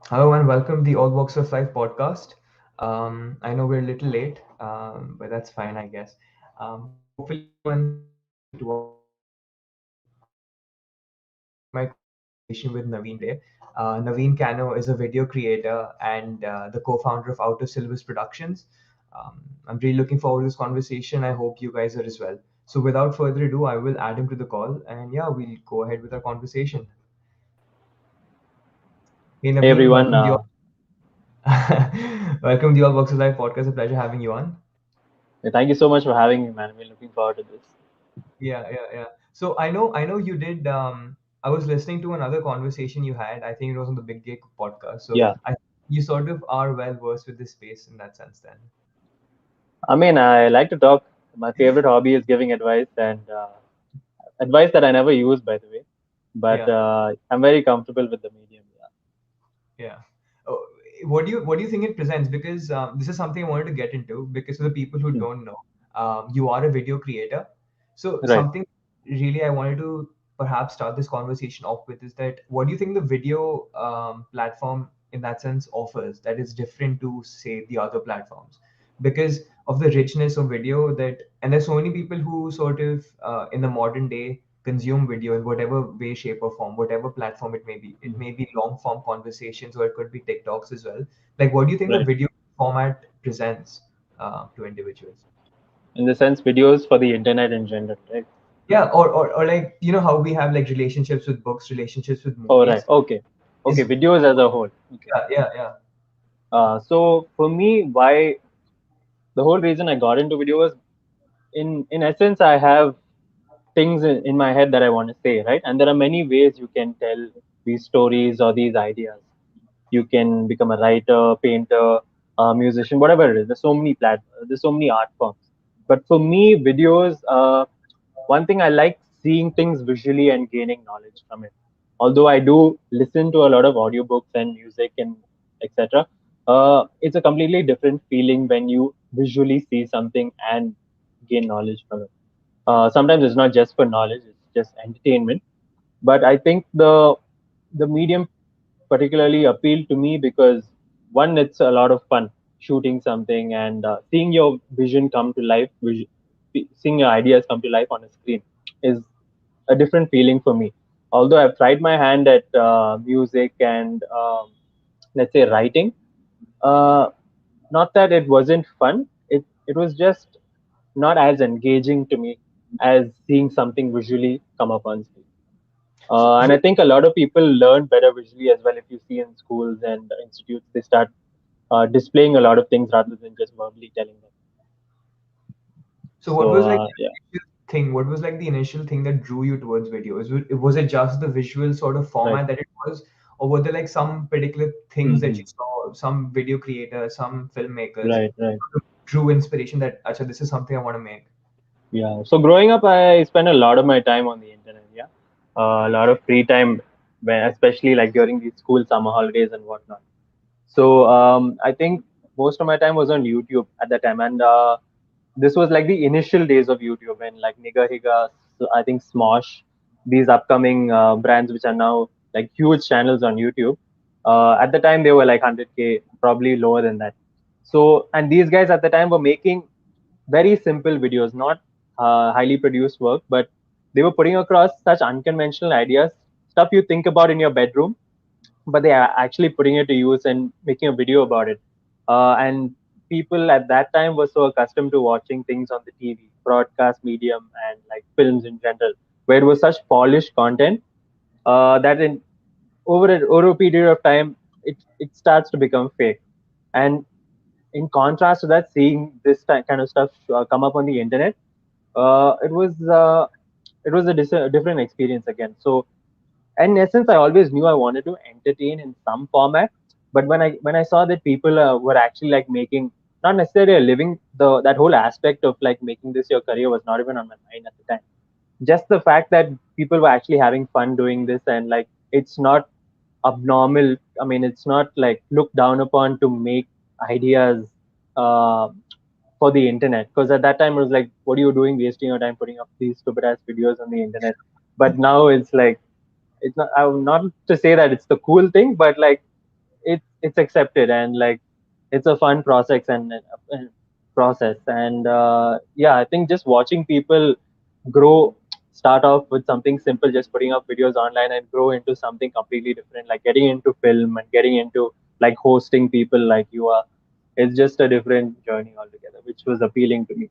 Hello and welcome to the All Walks of Life podcast. I know we're a little late, but that's fine, I guess. Hopefully, everyone's doing well today. I'm really looking forward to my conversation with Naveen today. Naveen Cano is a video creator and the co-founder of Out of Syllabus Productions. I'm really looking forward to this conversation. I hope you guys are as well. So, without further ado, I will add him to the call, and yeah, we'll go ahead with our conversation. Hey, Hey Naveen, everyone, welcome to your welcome to the All Walks of Life podcast. A pleasure having you on. thank you so much for having me, man. We're looking forward to this. Yeah. So I know you did. I was listening to another conversation you had. I think it was on the Big Gay podcast. So Yeah, you sort of are well versed with this space in that sense. Then, I mean, I like to talk. My favorite hobby is giving advice and advice that I never use, by the way. But yeah, I'm very comfortable with the medium. yeah. Oh, what do you think it presents? Because this is something I wanted to get into. Because for the people who Yeah. don't know, you are a video creator. So Right. something really I wanted to perhaps start this conversation off with is that what do you think the video platform in that sense offers that is different to say the other platforms? Because of the richness of video that, and there's so many people who sort of in the modern day consume video in whatever way, shape, or form, whatever platform it may be. It Mhm. may be long form conversations or it could be TikToks as well. Like, what do you think the Right. video format presents to individuals? In the sense, videos for the internet in general, right? Yeah, or like, you know, how we have like relationships with books, relationships with Oh, right. movies. Okay. Okay. Is Videos as a whole. Okay. yeah. So for me, why the whole reason I got into video was in essence, I have things in my head that I want to say, right? And there are many ways you can tell these stories or these ideas. You can become a writer, painter, musician, whatever it is. There's so many art forms. But for me, videos, one thing I like seeing things visually and gaining knowledge from it. Although I do listen to a lot of audiobooks and music and etc. It's a completely different feeling when you visually see something and gain knowledge from it. Sometimes it's not just for knowledge; it's just entertainment. But I think the medium particularly appealed to me because one, it's a lot of fun shooting something and seeing your vision come to life, seeing your ideas come to life on a screen is a different feeling for me. Although I've tried my hand at music and let's say writing, uh, not that it wasn't fun. It was just not as engaging to me as seeing something visually come up on screen. So And so I think a lot of people learn better visually as well. If you see in schools and institutes, they start displaying a lot of things rather than just verbally telling them. so what So was like yeah, the initial thing? What was like the initial thing that drew you towards video? Was it just the visual sort of right. format that it was, or were there like some particular things that Hmm. you saw, some video creators, some filmmakers Right, right. sort of drew inspiration that, acha, this is something I want to make? Yeah. So growing up, I spent a lot of my time on the internet. Yeah, a lot of free time, when, especially like during the school summer holidays and whatnot. So I think most of my time was on YouTube at that time, and this was like the initial days of YouTube when like Niga Higa, I think Smosh, these upcoming brands which are now like huge channels on YouTube. At the time they were like 100K, probably lower than that. So and these guys at the time were making very simple videos, not highly produced work, but they were putting across such unconventional ideas, stuff you think about in your bedroom, but they are actually putting it to use and making a video about it. And people at that time were so accustomed to watching things on the TV, broadcast medium, and like films in general, where it was such polished content that in over a period of time, it starts to become fake. And in contrast to that, seeing this kind of stuff come up on the internet, uh, it was uh, it was a different experience again. So in essence, I always knew I wanted to entertain in some format, but when I saw that people were actually like making not necessarily a living, the that whole aspect of like making this your career was not even on my mind at the time. Just the fact that people were actually having fun doing this, and like it's not abnormal. I mean, it's not like looked down upon to make ideas uh, for the internet, because at that time it was like, what are you doing wasting your time putting up these stupid ass videos on the internet? But now it's like, it's not, I would not to say that it's the cool thing, but like it's accepted, and like it's a fun process and process. And yeah, I think just watching people grow, start off with something simple, just putting up videos online, and grow into something completely different, like getting into film and getting into like hosting people like you are. It's just a different journey altogether, which was appealing to me.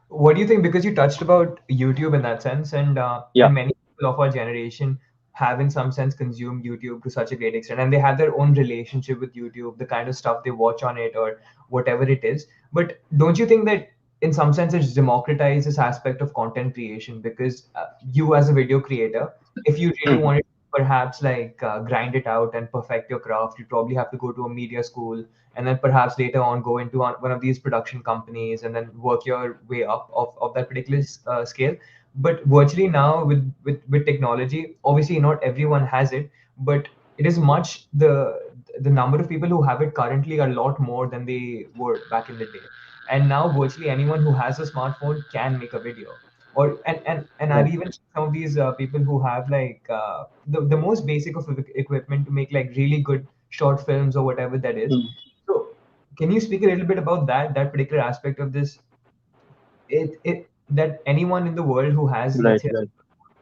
What do you think? Because you touched about YouTube in that sense, Yeah. and many people of our generation have, in some sense, consumed YouTube to such a great extent, and they have their own relationship with YouTube, the kind of stuff they watch on it, or whatever it is. But don't you think that, in some sense, it's democratized this aspect of content creation? Because you, as a video creator, if you really Mhm. wanted to perhaps like grind it out and perfect your craft, you probably have to go to a media school, and then perhaps later on go into one of these production companies and then work your way up of that particular scale. But virtually now, with technology, obviously not everyone has it, but it is much the number of people who have it currently are a lot more than they were back in the day. And now virtually anyone who has a smartphone can make a video. Or and I've Right. even seen some of these people who have like the most basic of equipment to make like really good short films or whatever that is. Mm. So, can you speak a little bit about that particular aspect of this? It that anyone in the world who has, Right, let's say, right.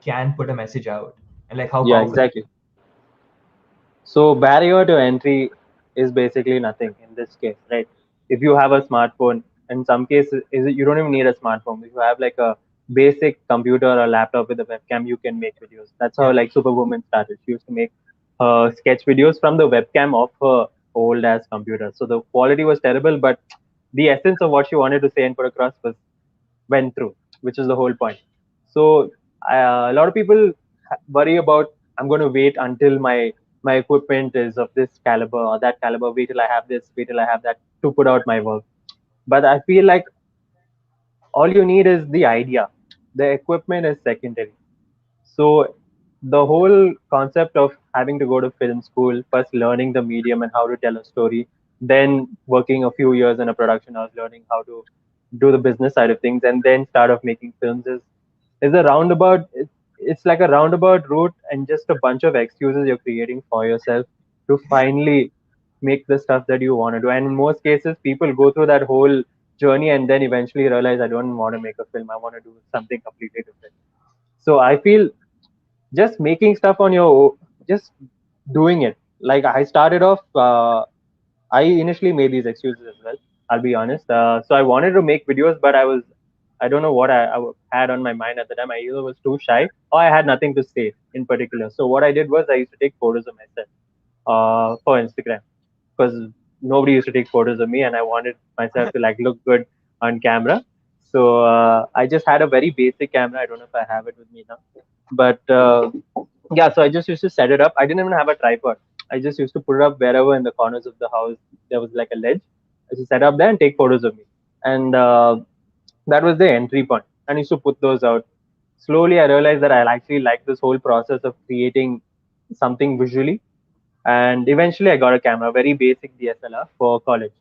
can put a message out, and like how Yeah, powerful. exactly. So barrier to entry is basically nothing in this case, right? If you have a smartphone, in some cases, you don't even need a smartphone. If you have like a basic computer or laptop with a webcam, you can make videos. That's how Yeah. like Superwoman started. She used to make sketch videos from the webcam of her old ass computer. So the quality was terrible, but the essence of what she wanted to say and put across was went through, which is the whole point. So a lot of people worry about, I'm going to wait until my equipment is of this caliber or that caliber. Wait till I have this. Wait till I have that to put out my work. But I feel like all you need is the idea. The equipment is secondary. So the whole concept of having to go to film school, first learning the medium and how to tell a story, then working a few years in a production house, learning how to do the business side of things, and then start off making films is a roundabout. It's like a roundabout route and just a bunch of excuses you're creating for yourself to finally make the stuff that you want to do. And in most cases, people go through that whole journey and then eventually realize, I don't want to make a film. I want to do something completely different. So I feel just making stuff on your just doing it. Like I started off, I initially made these excuses as well, I'll be honest. So I wanted to make videos, but I don't know what I had on my mind at the time. I either was too shy or I had nothing to say in particular. So what I did was I used to take photos of myself for Instagram, because nobody used to take photos of me and I wanted myself to like look good on camera. So I just had a very basic camera. I don't know if I have it with me now, but yeah, so I just used to set it up. I didn't even have a tripod. I just used to put it up wherever in the corners of the house there was like a ledge. I just set up there and take photos of me, and that was the entry point. And I used to put those out. Slowly, I realized that I actually like this whole process of creating something visually, and eventually I got a camera, very basic DSLR for college.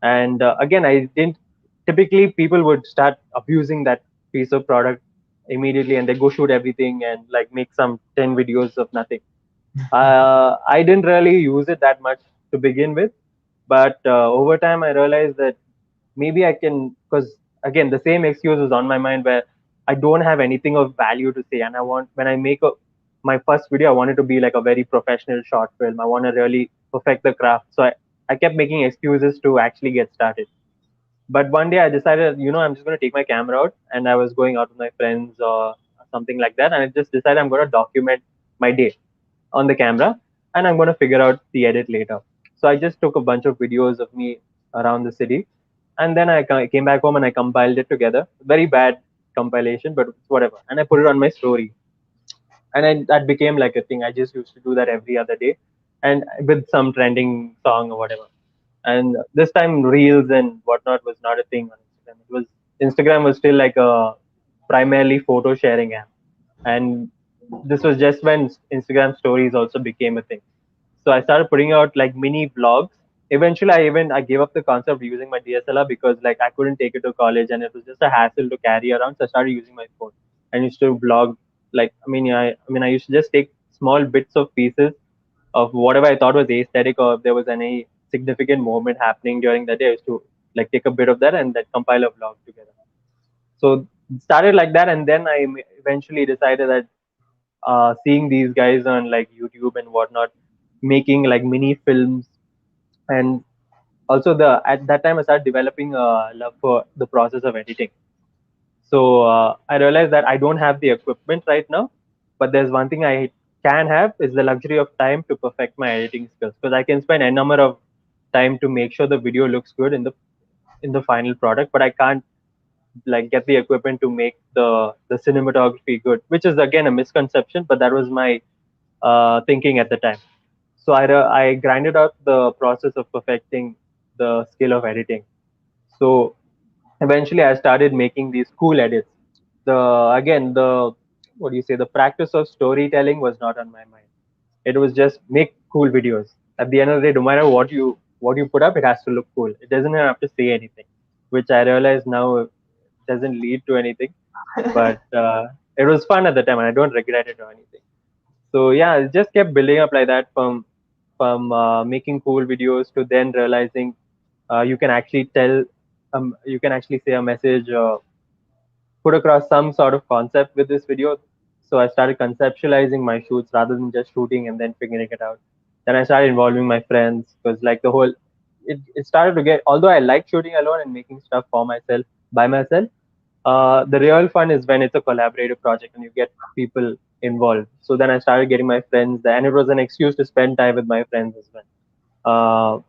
And again, I didn't. Typically, people would start abusing that piece of product immediately, and they go shoot everything and like make some 10 videos of nothing. I didn't really use it that much to begin with, but over time I realized that maybe I can, because again the same excuse was on my mind where I don't have anything of value to say, and I want when I make my first video, I want it to be like a very professional short film. I want to really perfect the craft, so I kept making excuses to actually get started. But one day I decided, I'm just going to take my camera out, and I was going out with my friends or something like that, and I just decided I'm going to document my day on the camera, and I'm going to figure out the edit later. So I just took a bunch of videos of me around the city, and then I came back home and I compiled it together. Very bad compilation, but whatever. And I put it on my story, and that became like a thing. I just used to do that every other day, and with some trending song or whatever. And this time, reels and whatnot was not a thing on Instagram. Instagram was still like a primarily photo sharing app, and this was just when Instagram stories also became a thing. So I started putting out like mini vlogs. Eventually, I gave up the concept of using my DSLR because like I couldn't take it to college and it was just a hassle to carry around. So I started using my phone and used to vlog. Like I mean, I used to just take small bits of pieces of whatever I thought was aesthetic, or if there was any significant moment happening during the day, I used to like take a bit of that and then compile a vlog together. So it started like that, and then eventually decided that seeing these guys on like YouTube and whatnot, making like mini films, and also the at that time I started developing a love for the process of editing. So I realized that I don't have the equipment right now, but there's one thing I can have is the luxury of time to perfect my editing skills, because I can spend a number of time to make sure the video looks good in the final product, but I can't like get the equipment to make the cinematography good, which is again a misconception, but that was my thinking at the time. So I grinded out the process of perfecting the skill of editing. So eventually I started making these cool edits. The again the what do you say, the practice of storytelling was not on my mind. It was just make cool videos. At the end of the day, no matter what you put up, it has to look cool. It doesn't have to say anything, which I realize now doesn't lead to anything. But it was fun at the time, and I don't regret it or anything. So yeah, it just kept building up like that, from making cool videos to then realizing you can actually you can actually say a message, put across some sort of concept with this video. So I started conceptualizing my shoots rather than just shooting and then figuring it out. Then I started involving my friends, because like the whole it started to get, although I like shooting alone and making stuff for myself by myself, the real fun is when it's a collaborative project and you get people involved. So then I started getting my friends there, and it was an excuse to spend time with my friends as well.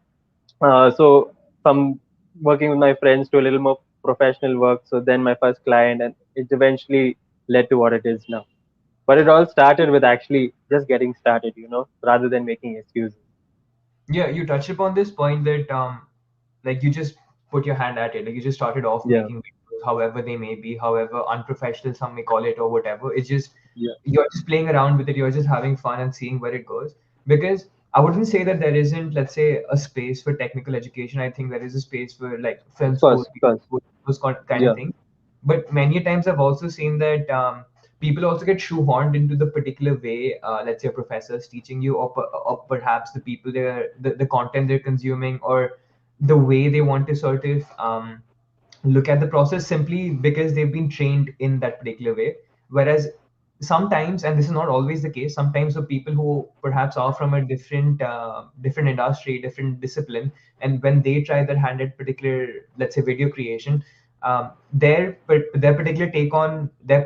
So from working with my friends to a little more professional work, so then my first client, and it eventually led to what it is now. But it all started with actually just getting started, rather than making excuses. Yeah, you touched upon this point that like you just put your hand at it. Like you just started off Yeah, making videos, however they may be, however unprofessional some may call it or whatever. It's just yeah, you're just playing around with it. You're just having fun and seeing where it goes. Because I wouldn't say that there isn't, let's say, a space for technical education. I think there is a space for like film school, of course, those kind of yeah, things. But many times I've also seen that people also get shoehorned into the particular way, let's say a professor is teaching you, or perhaps the people the content they're consuming, or the way they want to sort of look at the process simply because they've been trained in that particular way. Whereas sometimes, and this is not always the case, sometimes the people who perhaps are from a different industry, different discipline, and when they try their hand at particular, let's say, video creation, their particular take on that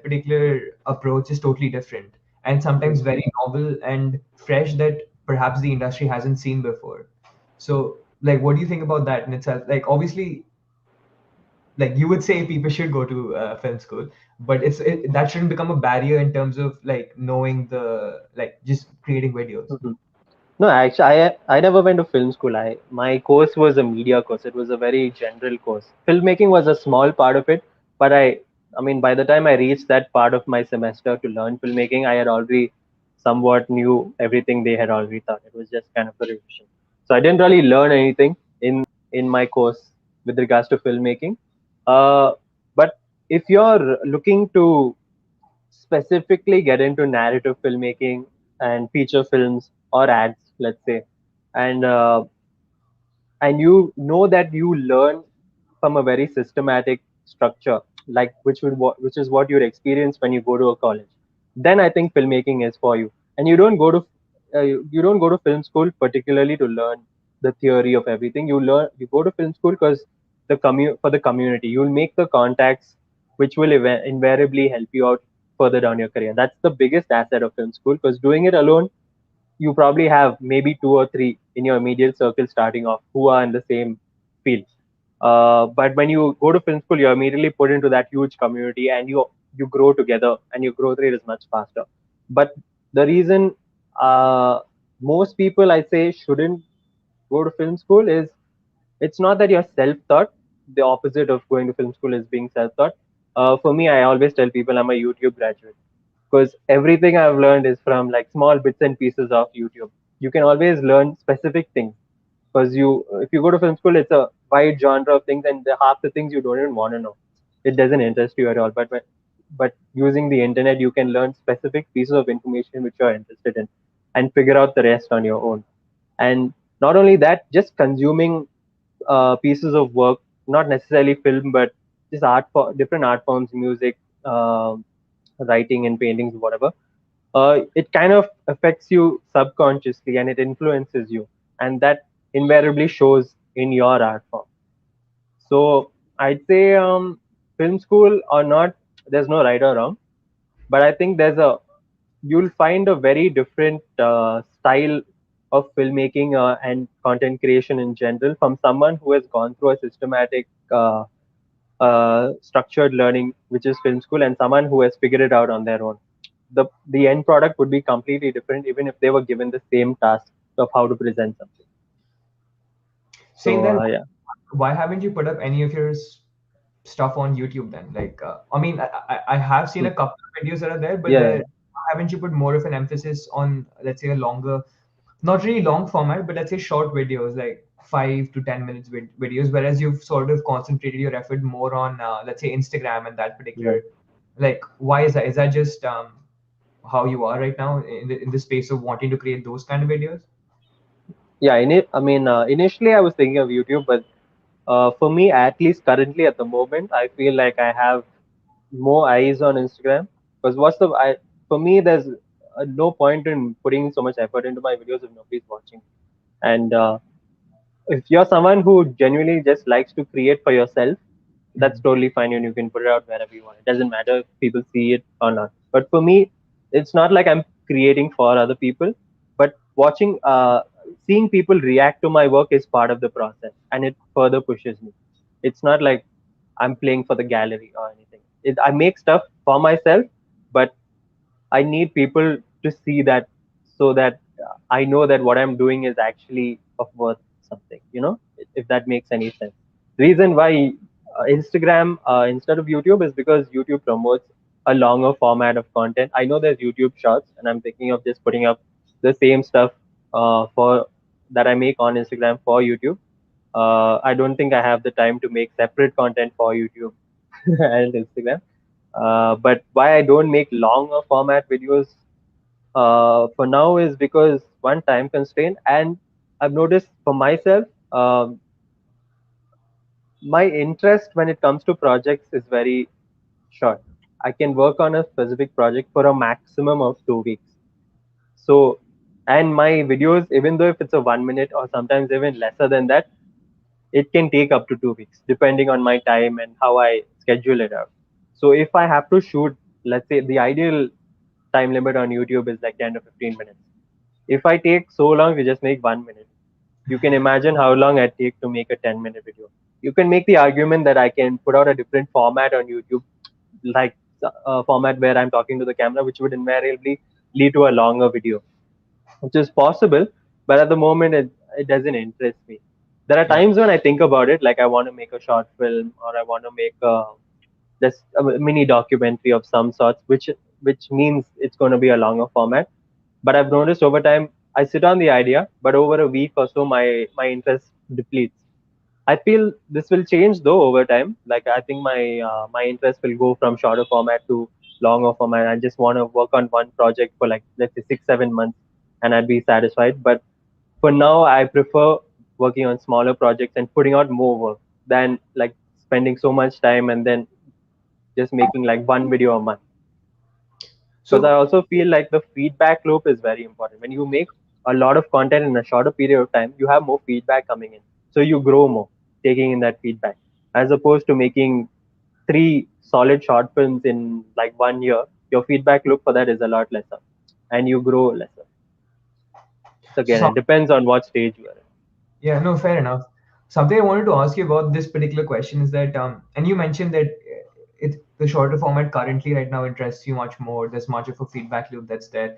particular approach is totally different, and sometimes mhm, very novel and fresh that perhaps the industry hasn't seen before. So, like, what do you think about that in itself? Like, obviously, like you would say people should go to film school, but that shouldn't become a barrier in terms of like knowing the like just creating videos. mhm. No, actually, I never went to film school. My course was a media course. It was a very general course. Filmmaking was a small part of it, but I mean, by the time I reached that part of my semester to learn filmmaking, I had already somewhat knew everything they had already taught. It was just kind of a revision. So I didn't really learn anything in my course with regards to filmmaking. But if you're looking to specifically get into narrative filmmaking and feature films or ads, let's say, and you know that you learn from a very systematic structure, like which is what you'd experience when you go to a college, then I think filmmaking is for you. And you don't go to film school particularly to learn the theory of everything. You go to film school because for the community you'll make the contacts which will invariably help you out further down your career. That's the biggest asset of film school, because doing it alone, you probably have maybe two or three in your immediate circle starting off who are in the same field. But when you go to film school, you're immediately put into that huge community, and you grow together, and your growth rate is much faster. But the reason most people, I say, shouldn't go to film school is it's not that you're self-taught. The opposite of going to film school is being self-taught. For me, I always tell people I'm a YouTube graduate, because everything I've learned is from like small bits and pieces of YouTube. You can always learn specific things, because if you go to film school, it's a wide genre of things, and half the things you don't even want to know. It doesn't interest you at all. But using the internet, you can learn specific pieces of information which you're interested in. and figure out the rest on your own. And not only that, just consuming pieces of work, not necessarily film, but just art for different art forms, music, writing and paintings, whatever. It kind of affects you subconsciously and it influences you, and that invariably shows in your art form. So I'd say film school or not, there's no right or wrong, but I think you'll find a very different style of filmmaking and content creation in general from someone who has gone through a systematic structured learning, which is film school, and someone who has figured it out on their own. The end product would be completely different, even if they were given the same task of how to present something. Saying So that, yeah, why haven't you put up any of your stuff on YouTube then? Like, I mean, I have seen Hmm. a couple of videos that are there, but Yeah, yeah, where haven't you put more of an emphasis on, let's say, a longer, not really long format, but let's say short videos, like 5 to 10 minutes videos, whereas you've sort of concentrated your effort more on, let's say, Instagram and that right. particular. Like, why is that? Is that just how you are right now in the space of wanting to create those kind of videos? Yeah, I mean, initially I was thinking of YouTube, but for me, at least currently at the moment, I feel like I have more eyes on Instagram because for me, there's no point in putting so much effort into my videos if nobody's watching. And if you're someone who genuinely just likes to create for yourself, that's Mhm. totally fine and you can put it out wherever you want. It doesn't matter if people see it or not. But for me, it's not like I'm creating for other people, but seeing people react to my work is part of the process and it further pushes me. It's not like I'm playing for the gallery or anything. I make stuff for myself, but I need people to see that so that I know that what I'm doing is actually of worth something, if that makes any sense. Reason why Instagram instead of YouTube is because YouTube promotes a longer format of content. I know there's YouTube Shorts, and I'm thinking of just putting up the same stuff for that I make on Instagram for YouTube. I don't think I have the time to make separate content for YouTube and Instagram. But why I don't make longer format videos for now is because one, time constraint, and I've noticed for myself, my interest when it comes to projects is very short. I can work on a specific project for a maximum of 2 weeks. So, and my videos, even though if it's a 1 minute or sometimes even lesser than that, it can take up to 2 weeks depending on my time and how I schedule it out. So if I have to shoot, let's say the ideal time limit on YouTube is like 10 to 15 minutes. If I take so long to just make 1 minute, you can imagine how long I take to make a 10-minute video. You can make the argument that I can put out a different format on YouTube, like a format where I'm talking to the camera, which would invariably lead to a longer video, which is possible, but at the moment it doesn't interest me. There are Yeah. times when I think about it, like I want to make a short film or I want to make just a mini documentary of some sorts, which means it's going to be a longer format. But I've noticed over time, I sit on the idea, but over a week or so, my interest depletes. I feel this will change though over time. Like I think my interest will go from shorter format to longer format. I just want to work on one project for like let's say 6 7 months, and I'd be satisfied. But for now, I prefer working on smaller projects and putting out more work than like spending so much time and then just making like one video a month. Because I So, also feel like the feedback loop is very important. When you make a lot of content in a shorter period of time, you have more feedback coming in. So you grow more taking in that feedback. As opposed to making three solid short films in like 1 year, your feedback loop for that is a lot lesser and you grow lesser. So again, so it depends on what stage you are in. Yeah, no, fair enough. Something I wanted to ask you about this particular question is that, and you mentioned that the shorter format currently right now interests you much more. There's much of a feedback loop that's there.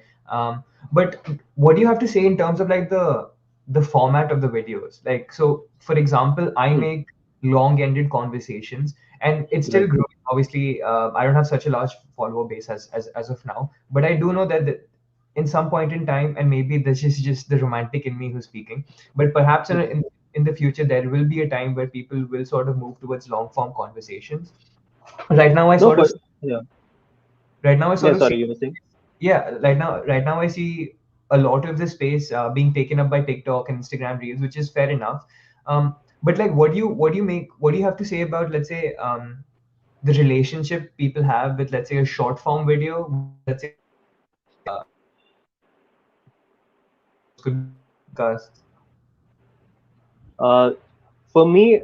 But what do you have to say in terms of like the format of the videos? Like, so for example, I Hmm. make long-ended conversations, and it's still Right. growing. Obviously, I don't have such a large follower base as of now, but I do know that in some point in time, and maybe this is just the romantic in me who's speaking, but perhaps Hmm. in the future there will be a time where people will sort of move towards long form conversations. right now i No, sort of for yeah, right now I yeah. sort of see Sorry, you were saying. yeah right now I see a lot of the space being taken up by TikTok and Instagram Reels, which is fair enough. But like, what do you have to say about, let's say, the relationship people have with, let's say, a short form video versus, let's say, a long form video? Could be videos, could be podcasts. Uh, for me,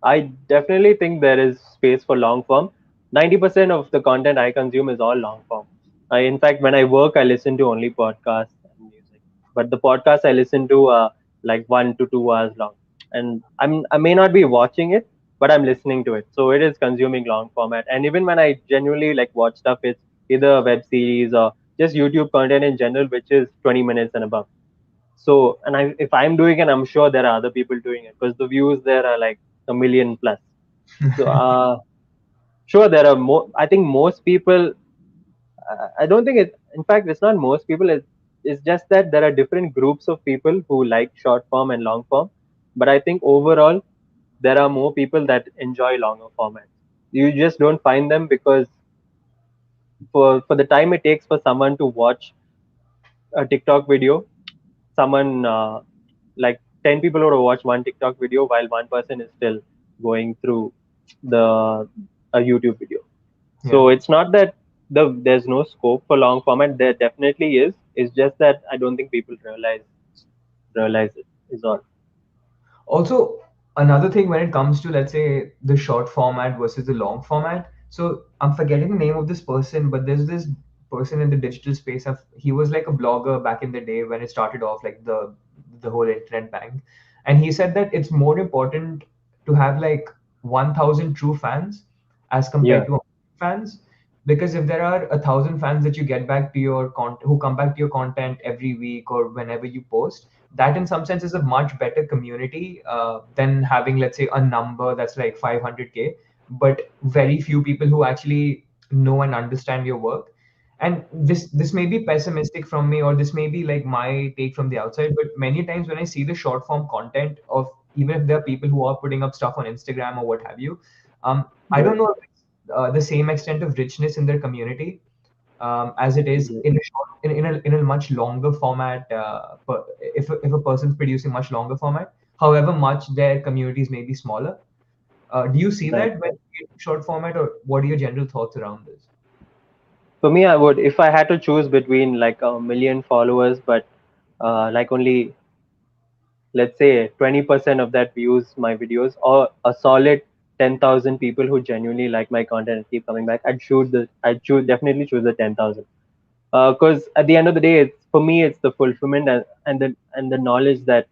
I definitely think there is space for long form. 90% of the content I consume is all long form. In fact, when I work, I listen to only podcasts and music. But the podcasts I listen to are like 1 to 2 hours long, and I may not be watching it, but I'm listening to it. So it is consuming long format. And even when I genuinely like watch stuff, it's either a web series or just YouTube content in general, which is 20 minutes and above. So, and if I'm doing it, I'm sure there are other people doing it because the views there are like a million plus. So, sure, there are more. I think most people. I don't think it. In fact, it's not most people. It's just that there are different groups of people who like short form and long form. But I think overall, there are more people that enjoy longer formats. You just don't find them because for the time it takes for someone to watch a TikTok video, someone like 10 people would watch one TikTok video while one person is still going through the a YouTube video. So Yeah. it's not that there's no scope for long format. There definitely is. It's just that I don't think people realize it is all. Also, another thing when it comes to, let's say, the short format versus the long format. So I'm forgetting the name of this person, but there's this person in the digital space. He was like a blogger back in the day when it started off, like the whole internet bang. And he said that it's more important to have like 1,000 true fans as Yeah, compared to fans, because if there are 1,000 fans that you get back to your who come back to your content every week or whenever you post, that in some sense is a much better community than having, let's say, a number that's like 500K, but very few people who actually know and understand your work. And this may be pessimistic from me, or this may be like my take from the outside, but many times when I see the short form content of, even if there are people who are putting up stuff on Instagram or what have you, I yeah, don't know if it's the same extent of richness in their community as it is yeah. in a short, in a much longer format. If a person's producing much longer format, however much their communities may be smaller. Do you see Right. that when you get short format, or what are your general thoughts around this? For me, I would if I had to choose between like a million followers, but like only let's say 20% of that views my videos, or a solid 10,000 people who genuinely like my content and keep coming back, I'd choose definitely choose the 10,000. Because at the end of the day, it's for me it's the fulfillment and the knowledge that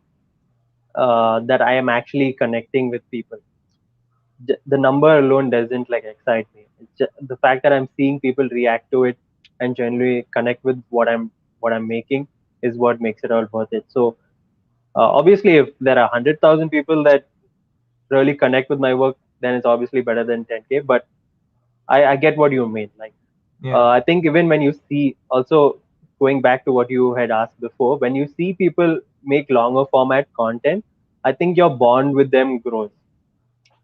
I am actually connecting with people. The number alone doesn't like excite me. It's just the fact that I'm seeing people react to it and generally connect with what I'm making is what makes it all worth it. So obviously, if there are 100,000 people that really connect with my work, then it's obviously better than 10K. But I get what you mean. Like, Yeah, I think even when you see, also going back to what you had asked before, when you see people make longer format content, I think your bond with them grows.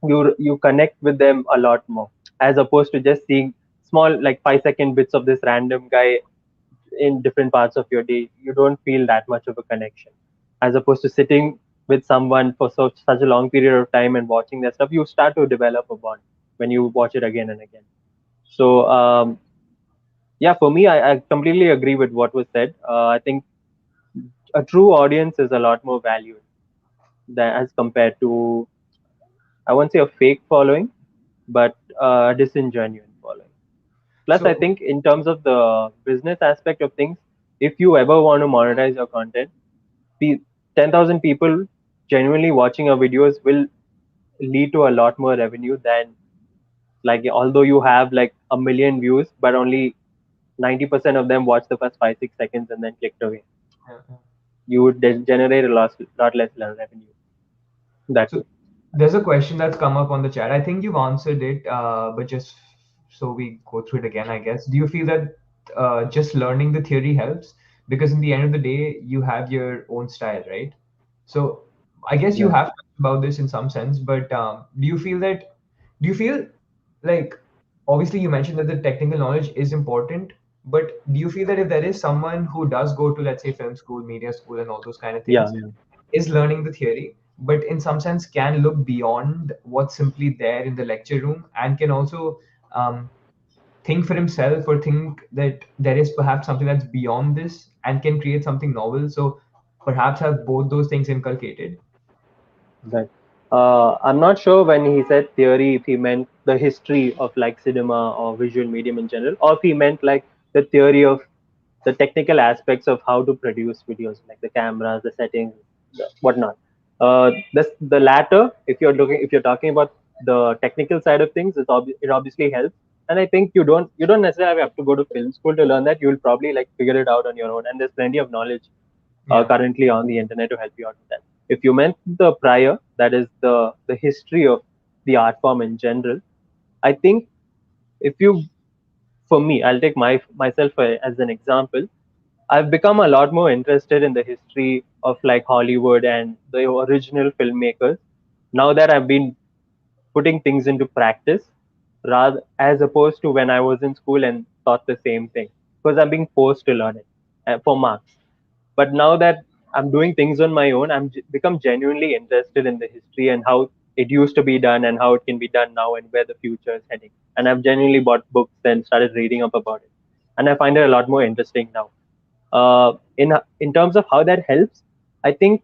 You connect with them a lot more as opposed to just seeing small like 5-second bits of this random guy in different parts of your day. You don't feel that much of a connection as opposed to sitting with someone for such a long period of time and watching their stuff. You start to develop a bond when you watch it again and again. So yeah, for me, I completely agree with what was said. I think a true audience is a lot more valued than as compared to, I won't say a fake following, but a disingenuine following. Plus, I so think in terms of the business aspect of things, if you ever want to monetize your content, 10,000 people genuinely watching your videos will lead to a lot more revenue than like although you have like a million views, but only 90% of them watch the first 5-6 seconds and then clicked away. yeah, yeah. You would generate a lot less revenue that So way. there's a question that's come up on the chat. I think you've answered it, but just so we go through it again, I guess. Do you feel that just learning the theory helps? Because in the end of the day, you have your own style, right? So I guess you Yeah. have talked about this in some sense, but do you feel like, obviously you mentioned that the technical knowledge is important, But do you feel that if there is someone who does go to, let's say, film school, media school, and all those kind of Yeah, things, yeah, is learning the theory, but in some sense can look beyond what's simply there in the lecture room, and can also um, think for himself, or think that there is perhaps something that's beyond this and can create something novel. So perhaps have both those things inculcated. right. I'm not sure when he said theory if he meant the history of like cinema or visual medium in general, or if he meant like the theory of the technical aspects of how to produce videos, like the cameras, the settings, whatnot. The latter, if you're talking about the technical side of things, it obviously helps. And I think you don't necessarily have to go to film school to learn that. You'll probably like figure it out on your own. And there's plenty of knowledge Yeah. currently on the internet to help you out with that. If you meant the prior, that is the history of the art form in general, I think if you, for me, I'll take myself as an example. I've become a lot more interested in the history of like Hollywood and the original filmmakers now that I've been putting things into practice, rather as opposed to when I was in school and taught the same thing, because I'm being forced to learn it for marks. But now that I'm doing things on my own, become genuinely interested in the history and how it used to be done and how it can be done now and where the future is heading. And I've genuinely bought books and started reading up about it, and I find it a lot more interesting now. In terms of how that helps, I think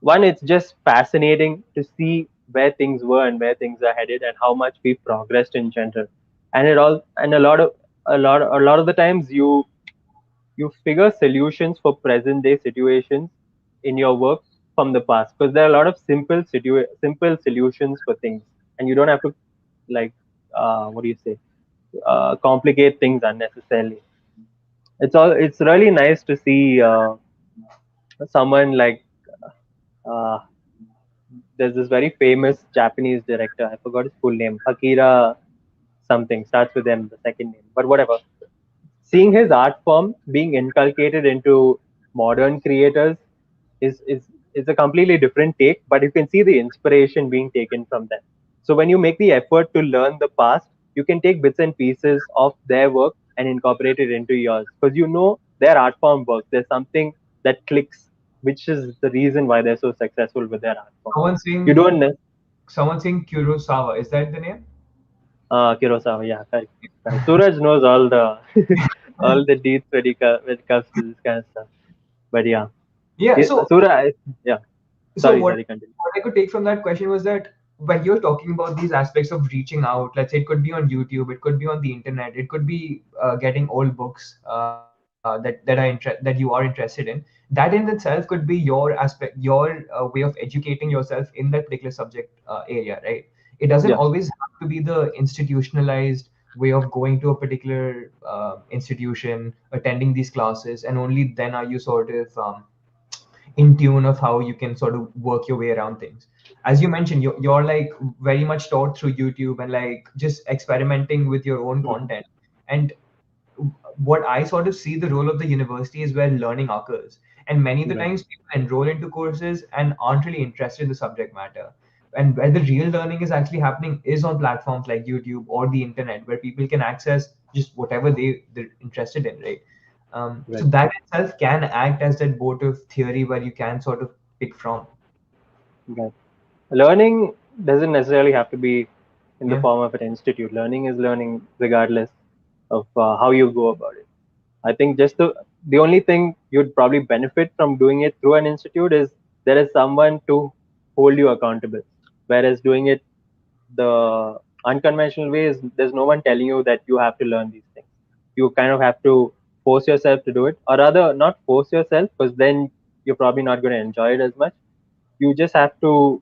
one, it's just fascinating to see where things were and where things are headed and how much we've progressed in general. And it all and a lot of the times you figure solutions for present day situations in your work from the past, because there are a lot of simple solutions for things, and you don't have to like what do you say, complicate things unnecessarily. It's really nice to see someone like uh, there's this very famous Japanese director. I forgot his full name. Akira something starts with M, the second name, but whatever. Seeing his art form being inculcated into modern creators is is is a completely different take, but you can see the inspiration being taken from them. So when you make the effort to learn the past, you can take bits and pieces of their work and incorporate it into yours, because you know their art form works. There's something that clicks, which is the reason why they're so successful with their art form. Someone You saying don't someone saying Kurosawa. Is that the name? Kurosawa, yeah, correct, correct. Suraj knows all the all the deeds when it comes to this kind of stuff. But yeah, Yeah. So Suraj, yeah. so Sorry, continue. what I could take from that question was that when you're talking about these aspects of reaching out, let's say it could be on YouTube, it could be on the internet, it could be getting old books that that you are interested in. That in itself could be your aspect, your way of educating yourself in that particular subject area, right? It doesn't Yeah, always have to be the institutionalized way of going to a particular institution, attending these classes, and only then are you sort of in tune of how you can sort of work your way around things. As you mentioned, you're like very much taught through YouTube and like just experimenting with your own mhm, content. And what I sort of see the role of the university is where learning occurs. And many of the right, times people enroll into courses and aren't really interested in the subject matter. And where the real learning is actually happening is on platforms like YouTube or the internet, where people can access just whatever they're interested in, right? So right, that itself can act as that boat of theory where you can sort of pick from. right. Learning doesn't necessarily have to be in the Yeah. form of an institute. Learning is learning regardless of how you go about it. I think just the only thing you'd probably benefit from doing it through an institute is there is someone to hold you accountable. Whereas doing it the unconventional way is there's no one telling you that you have to learn these things. You kind of have to force yourself to do it, or rather, not force yourself, because then you're probably not going to enjoy it as much. You just have to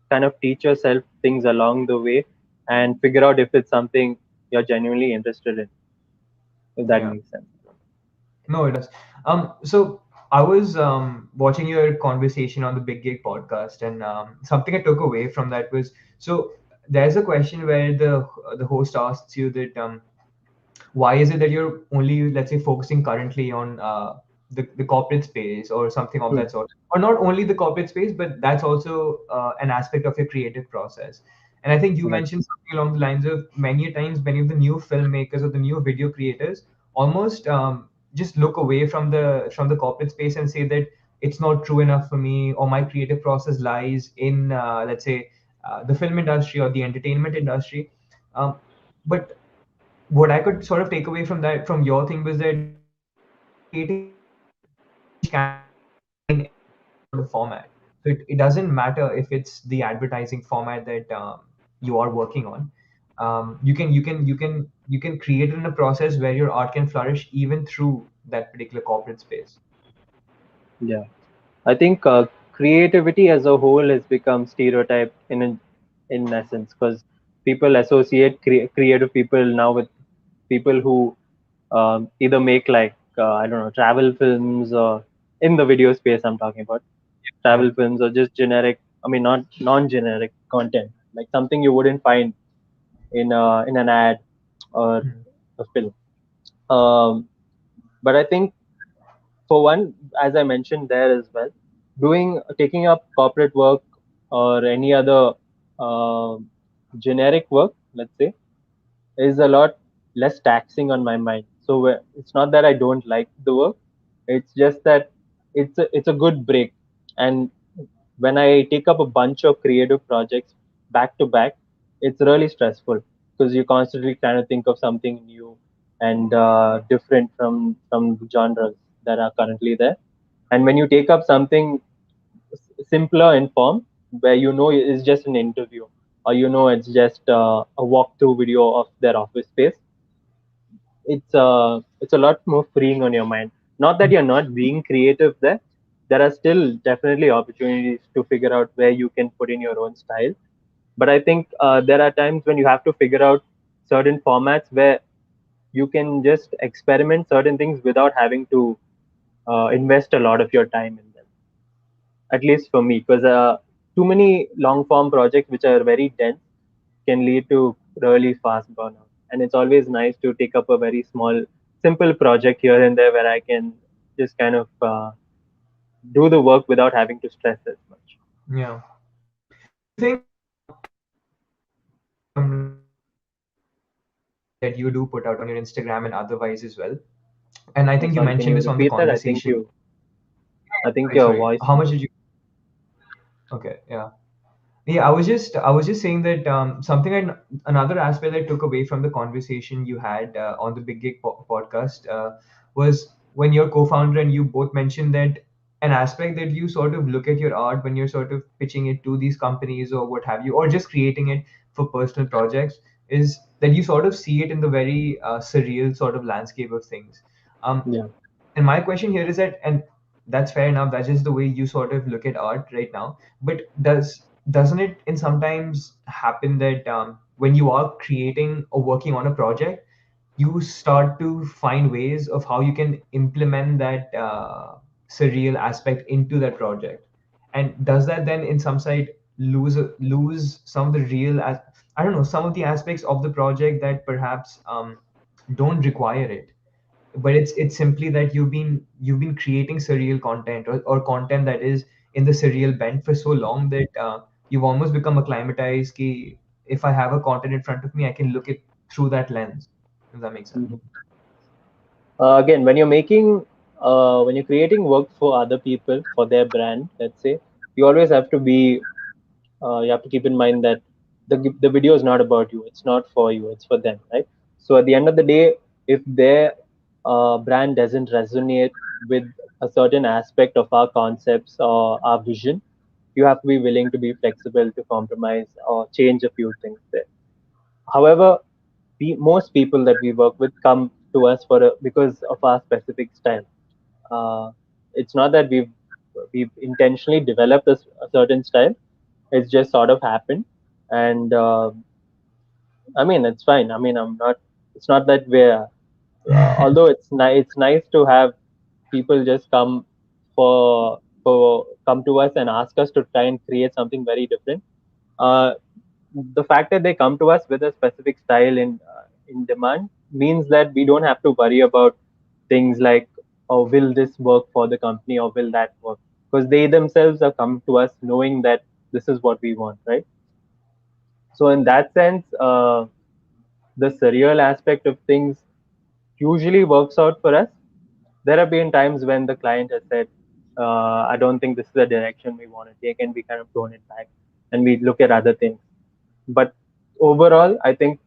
kind of teach yourself things along the way and figure out if it's something you're genuinely interested in, if that Yeah. makes sense. No, it does. So I was watching your conversation on the Big Gig podcast, and something I took away from that was, so there's a question where the host asks you that why is it that you're only, let's say, focusing currently on the corporate space or something of Hmm. that sort, or not only the corporate space, but that's also an aspect of your creative process. And I think you Right. mentioned something along the lines of many a times many of the new filmmakers or the new video creators almost just look away from the corporate space and say that it's not true enough for me, or my creative process lies in let's say the film industry or the entertainment industry. But what I could sort of take away from that, from your thing, was that creating change can happen in any sort of format. So it doesn't matter if it's the advertising format that you are working on. You can create it in a process where your art can flourish even through that particular corporate space. Yeah. I think creativity as a whole has become stereotyped in essence because people associate creative people now with people who either make like I don't know, travel films, or in the video space I'm talking about Yeah. travel films, or just generic, I mean not non-generic content, like something you wouldn't find in an ad or Hmm. a film. Um, but I think for one, as I mentioned there as well, taking up corporate work or any other uh, generic work, let's say, is a lot less taxing on my mind. So it's not that I don't like the work; it's just that it's a good break. And when I take up a bunch of creative projects back to back, it's really stressful because you're constantly trying to think of something new and different from the genres that are currently there. And when you take up something simpler in form, where you know it's just an interview, or you know it's just a walkthrough video of their office space, it's a lot more freeing on your mind. Not that you're not being creative there. There are still definitely opportunities to figure out where you can put in your own style. But I think there are times when you have to figure out certain formats where you can just experiment certain things without having to invest a lot of your time in them. At least for me, because too many long form projects which are very dense can lead to really fast burnout. And it's always nice to take up a very small, simple project here and there where I can just kind of do the work without having to stress as much. Yeah. Do you think let's say the content that you do put out on your Instagram and otherwise as well? And I think you Sorry, can mentioned you this on the repeat that? conversation. I think Sorry, your sorry. voice. How much did you? Okay, yeah. Yeah, I was just saying that another aspect I took away from the conversation you had on the Big Gig podcast was when your co-founder and you both mentioned that an aspect that you sort of look at your art when you're sort of pitching it to these companies or what have you, or just creating it for personal projects, is that you sort of see it in the very surreal sort of landscape of things. Um, Yeah. and my question here is that, and that's fair enough, that's just the way you sort of look at art right now, but doesn't it in sometimes happen that when you are creating or working on a project, you start to find ways of how you can implement that surreal aspect into that project? And does that then in some side lose some of the I don't know, some of the aspects of the project that perhaps don't require it, but it's simply that you've been creating surreal content, or content that is in the surreal bent for so long that you've almost become acclimatized ki if I have a content in front of me, I can look it through that lens, if that makes sense. Mhm. Again, when you're creating work for other people for their brand, let's say, you always have to be you have to keep in mind that the video is not about you, it's not for you, it's for them, right? So at the end of the day, if their brand doesn't resonate with a certain aspect of our concepts or our vision, you have to be willing to be flexible to compromise or change a few things there. However, most people that we work with come to us because of our specific style. uh, it's not that we've intentionally developed a certain style. It's just sort of happened. And I mean, it's fine. I mean, it's not that we're although it's nice to have people just come to us and ask us to try and create something very different. uh, the fact that they come to us with a specific style in demand means that we don't have to worry about things like, oh, will this work for the company or will that work, because they themselves have come to us knowing that this is what we want, right? So in that sense, the surreal aspect of things usually works out for us. There have been times when the client has said, I don't think this is the direction we want to take, and we kind of tone it back and we look at other things. But overall, I think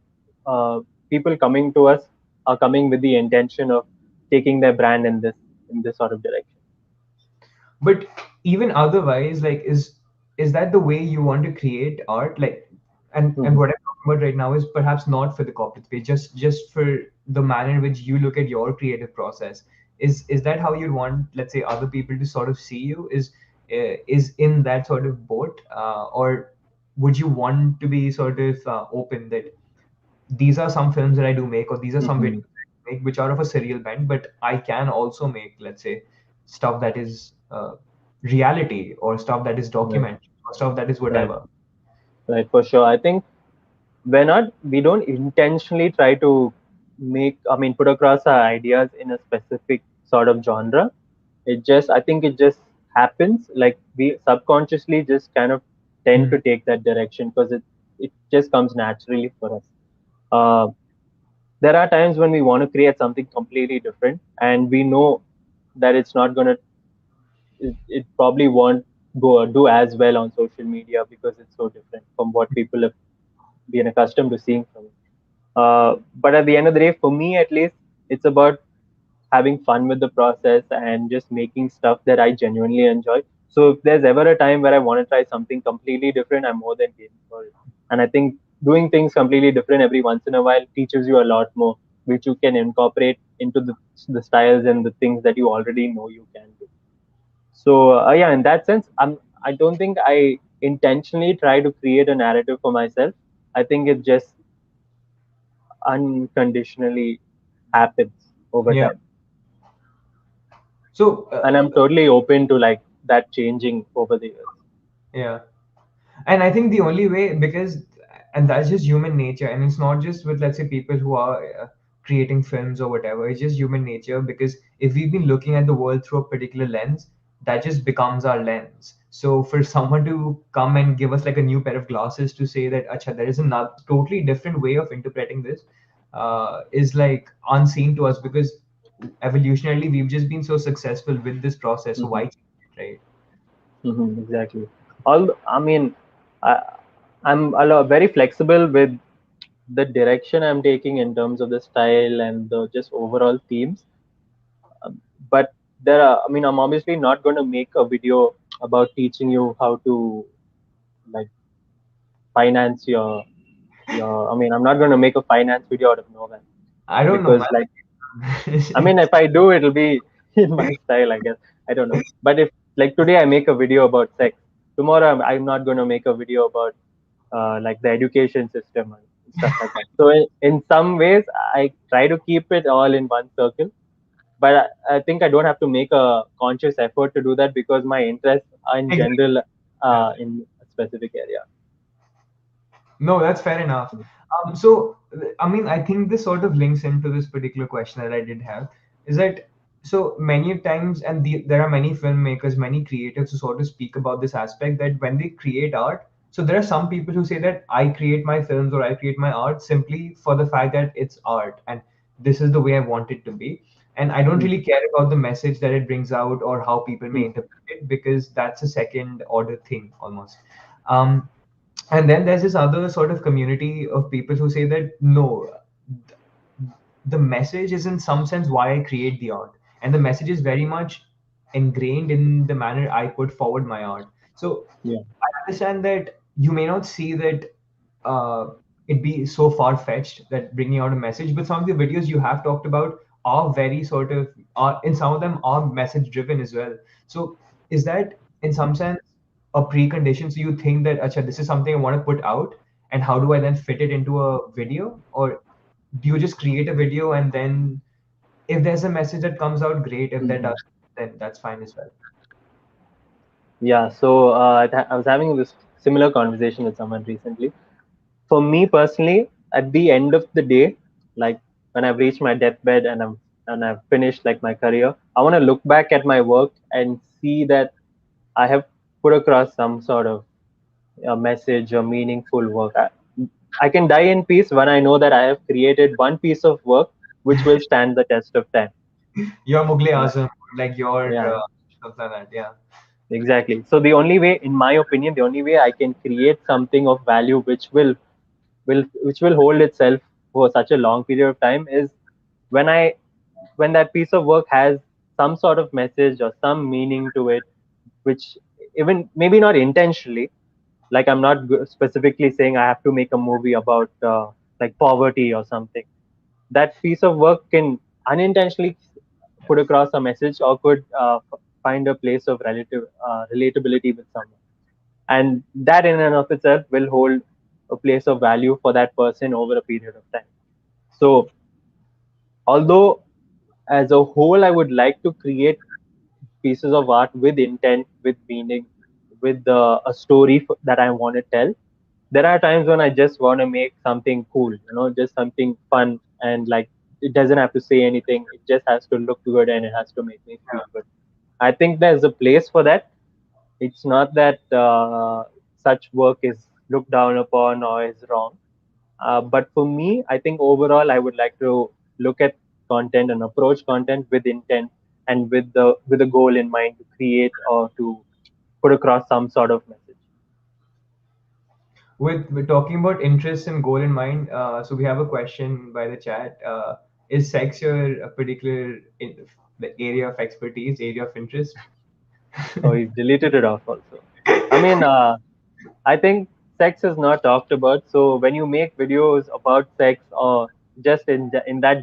people coming to us are coming with the intention of taking their brand in this sort of direction. But even otherwise, like, is that the way you want to create art? Like, and Hmm. what I'm talking about right now is perhaps not for the corporate space, just for the manner in which you look at your creative process. Is that how you'd want, let's say, other people to sort of see you? Is in that sort of boat, or would you want to be sort of open that these are some films that I do make, or these are some Hmm. videos that I make, which are of a surreal bent, but I can also make, let's say, stuff that is reality, or stuff that is Right, documentary, or stuff that is right, whatever. right, for sure. I think we don't intentionally try to put across our ideas in a specific sort of genre. I think it just happens. Like we subconsciously just kind of tend Hmm. to take that direction because it just comes naturally for us. Uh, there are times when we want to create something completely different, and we know that it probably won't go do as well on social media because it's so different from what people have been accustomed to seeing from it. But at the end of the day, for me at least, it's about having fun with the process and just making stuff that I genuinely enjoy. So if there's ever a time where I want to try something completely different, I'm more than game for it. And I think doing things completely different every once in a while teaches you a lot more, which you can incorporate into the styles and the things that you already know you can do. So yeah, in that sense, I don't think I intentionally try to create a narrative for myself. I think it just unconditionally happens over Yeah. time, So and I'm totally open to like that changing over the years. yeah. And I think the only way, because, and that's just human nature, and it's not just with, let's say, people who are creating films or whatever. It's just human nature, because if we've been looking at the world through a particular lens, that just becomes our lens. So for someone to come and give us like a new pair of glasses to say that, acha, there is another totally different way of interpreting this, is like unseen to us, because evolutionarily we've just been so successful with this process. So Hmm. why change it, right? Exactly. I mean, I, I'm very flexible with the direction I'm taking in terms of the style and the just overall themes. But I'm obviously not going to make a video about teaching you how to like finance I'm not going to make a finance video out of nowhere I don't know, because like man. if I do, it'll be in my style, I guess. I don't know. But if like today I make a video about sex, tomorrow I'm not going to make a video about like the education system and stuff like that. So in some ways, I try to keep it all in one circle. But I think I don't have to make a conscious effort to do that because my interests are in Exactly. general Yeah. in a specific area. No, that's fair enough. I mean, I think this sort of links into this particular question that I did have, is that so many times, and there are many filmmakers, many creatives who sort of speak about this aspect that when they create art, so there are some people who say that I create my films or I create my art simply for the fact that it's art and this is the way I want it to be. And I don't Mm, really care about the message that it brings out or how people may mm, interpret it, because that's a second order thing almost. Um, and then there's this other sort of community of people who say that no, the message is in some sense why I create the art, and the message is very much ingrained in the manner I put forward my art. So yeah. I understand that you may not see that it be so far fetched that bringing out a message, but some of the videos you have talked about are very sort of are in some of them are message driven as well. So is that in some sense a precondition? So you think that, acha, this is something I want to put out, and how do I then fit it into a video? Or do you just create a video and then if there's a message that comes out, great. If that Mhm. doesn't, then that's fine as well. Yeah. So I was having this similar conversation with someone recently. For me personally, at the end of the day, like when I've reached my deathbed and I've finished like my career, I want to look back at my work and see that I have put across some sort of a message or meaningful work. I can die in peace when I know that I have created one piece of work which will stand the test of time. Your Mughal Yeah, Azam, like your yeah, something like that. Yeah. exactly. So the only way, in my opinion, the only way I can create something of value which will hold itself for such a long period of time is when I when that piece of work has some sort of message or some meaning to it, which even maybe not intentionally, like I'm not specifically saying I have to make a movie about like poverty or something. That piece of work can unintentionally put across a message or could find a place of relative relatability with someone, and that in and of itself will hold a place of value for that person over a period of time. So although as a whole I would like to create pieces of art with intent, with meaning, with a story that I want to tell, there are times when I just want to make something cool, just something fun, and like it doesn't have to say anything. It just has to look good and it has to make me feel good. I think there's a place for that. It's not that such work is looked down upon or is wrong. But for me, I think overall, I would like to look at content and approach content with intent and with a goal in mind to create or to put across some sort of message. With talking about interest and goal in mind, so we have a question by the chat. Is sex your particular the area of expertise, area of interest? Oh, he's deleted it off also. I mean, I think sex is not talked about. So when you make videos about sex or just in that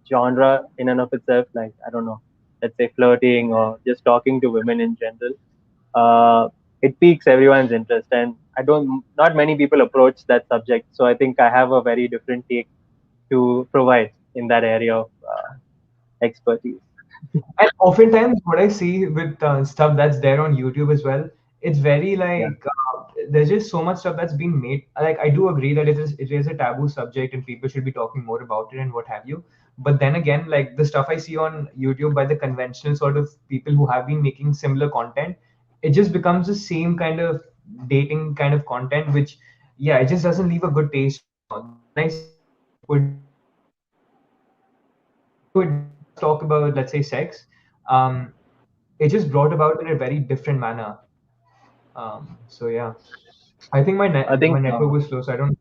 genre in and of itself, like I don't know, let's say flirting or just talking to women in general, it piques everyone's interest. And I don't, not many people approach that subject. So I think I have a very different take to provide in that area of expertise. And oftentimes, what I see with stuff that's there on YouTube as well, it's very Yeah, like there's just so much stuff that's being made. Like I do agree that it is a taboo subject and people should be talking more about it and what have you. But then again, like the stuff I see on YouTube by the conventional sort of people who have been making similar content, it just becomes the same kind of dating kind of content, which yeah, it just doesn't leave a good taste in your mouth. But when I see somebody who would who does talk about, let's say, sex, um, it just brought about in a very different manner. So yeah, I think I my think. network was slow, so I don't know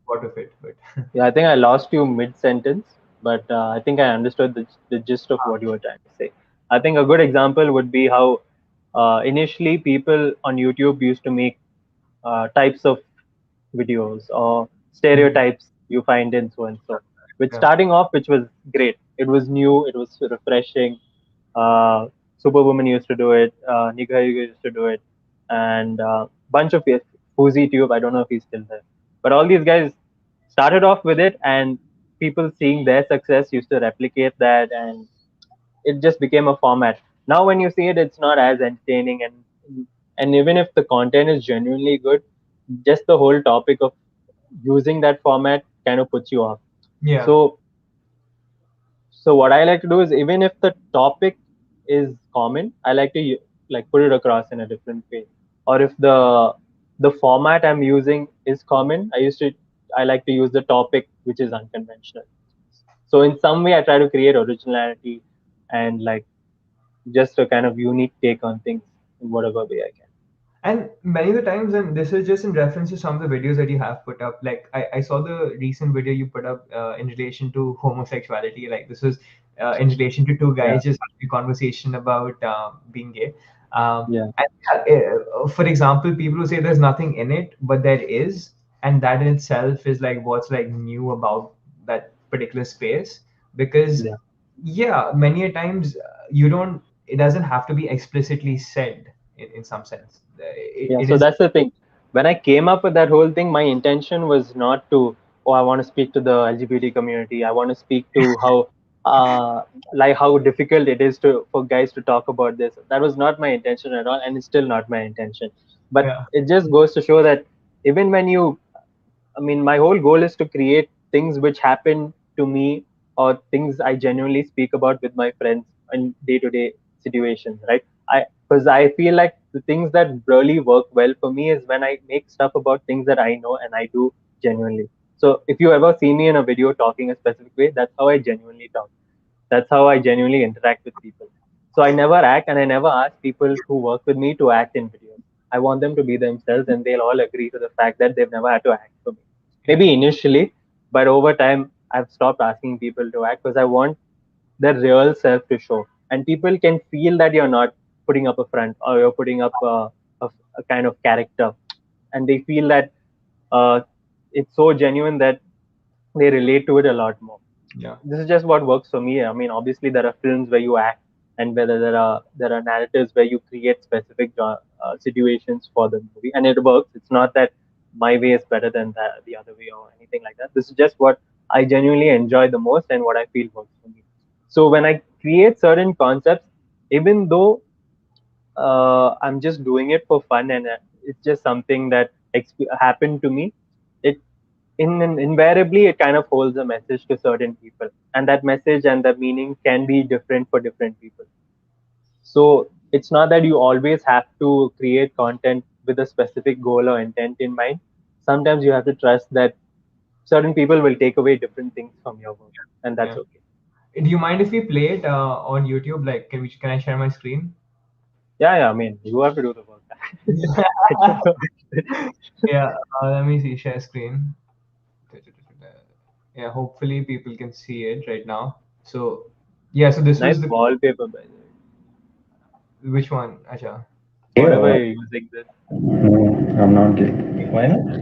what of it, but Yeah, I think I lost you mid sentence, but I think I understood the gist of what you were trying to say. I think a good example would be how initially people on YouTube used to make types of videos or Mhm. stereotypes you find in so and so. Which Yeah, starting off, which was great. It was new, it was refreshing. Superwoman used to do it, Nigga used to do it, and bunch of Fuzi Tube. I don't know if he's still there, but all these guys started off with it, and people seeing their success used to replicate that, and it just became a format. Now, when you see it, it's not as entertaining, and even if the content is genuinely good, just the whole topic of using that format kind of puts you off. yeah. So so what I like to do is even if the topic is common, I like to like put it across in a different way. Or if the format I'm using is common, I like to use the topic which is unconventional. So in some way I try to create originality and like just a kind of unique take on things in whatever way I can. And many of the times, and this is just in reference to some of the videos that you have put up. Like I saw the recent video you put up in relation to homosexuality. Like this was in relation to two Yeah, guys just having a conversation about being gay. yeah, And for example, people who say there's nothing in it, but there is, and that in itself is like what's like new about that particular space. Because yeah. yeah, many a times you don't. It doesn't have to be explicitly said in some sense. Yeah, It so is, that's the thing. When I came up with that whole thing, my intention was not to, oh, I want to speak to the LGBT community. I want to speak to how, like how difficult it is to for guys to talk about this. That was not my intention at all, and it's still not my intention. But yeah, it just goes to show that even when you I mean, my whole goal is to create things which happen to me or things I genuinely speak about with my friends in day-to-day situations, right? Because I feel like the things that really work well for me is when I make stuff about things that I know and I do, genuinely. So if you ever see me in a video talking a specific way, that's how I genuinely talk. That's how I genuinely interact with people. So I never act, and I never ask people who work with me to act in videos. I want them to be themselves, and they'll all agree to the fact that they've never had to act for me. Yeah, Maybe initially, but over time, I've stopped asking people to act because I want their real self to show. And people can feel that you're not putting up a front, or you're putting up a kind of character, and they feel that uh, it's so genuine that they relate to it a lot more. yeah, This is just what works for me. I mean, obviously there are films where you act, and whether there are narratives where you create specific situations for the movie, and it works. It's not that my way is better than the other way or anything like that. This is just what I genuinely enjoy the most and what I feel works for me. So when I create certain concepts, even though I'm just doing it for fun, and it's just something that happened to me, it invariably it kind of holds a message to certain people, and that message and the meaning can be different for different people. So it's not that you always have to create content with a specific goal or intent in mind. Sometimes you have to trust that certain people will take away different things from your work, and that's yeah. okay. Do you mind if we play it on YouTube? Like, can I share my screen? Yeah, yeah, I mean, you have to do the work. I don't know. Yeah, let me see, share screen. Yeah, hopefully people can see it right now. So, yeah, so this Nice was the wallpaper, by the way. which one? Acha. Gay Whatever or you're using this. no, I'm not gay. Why not?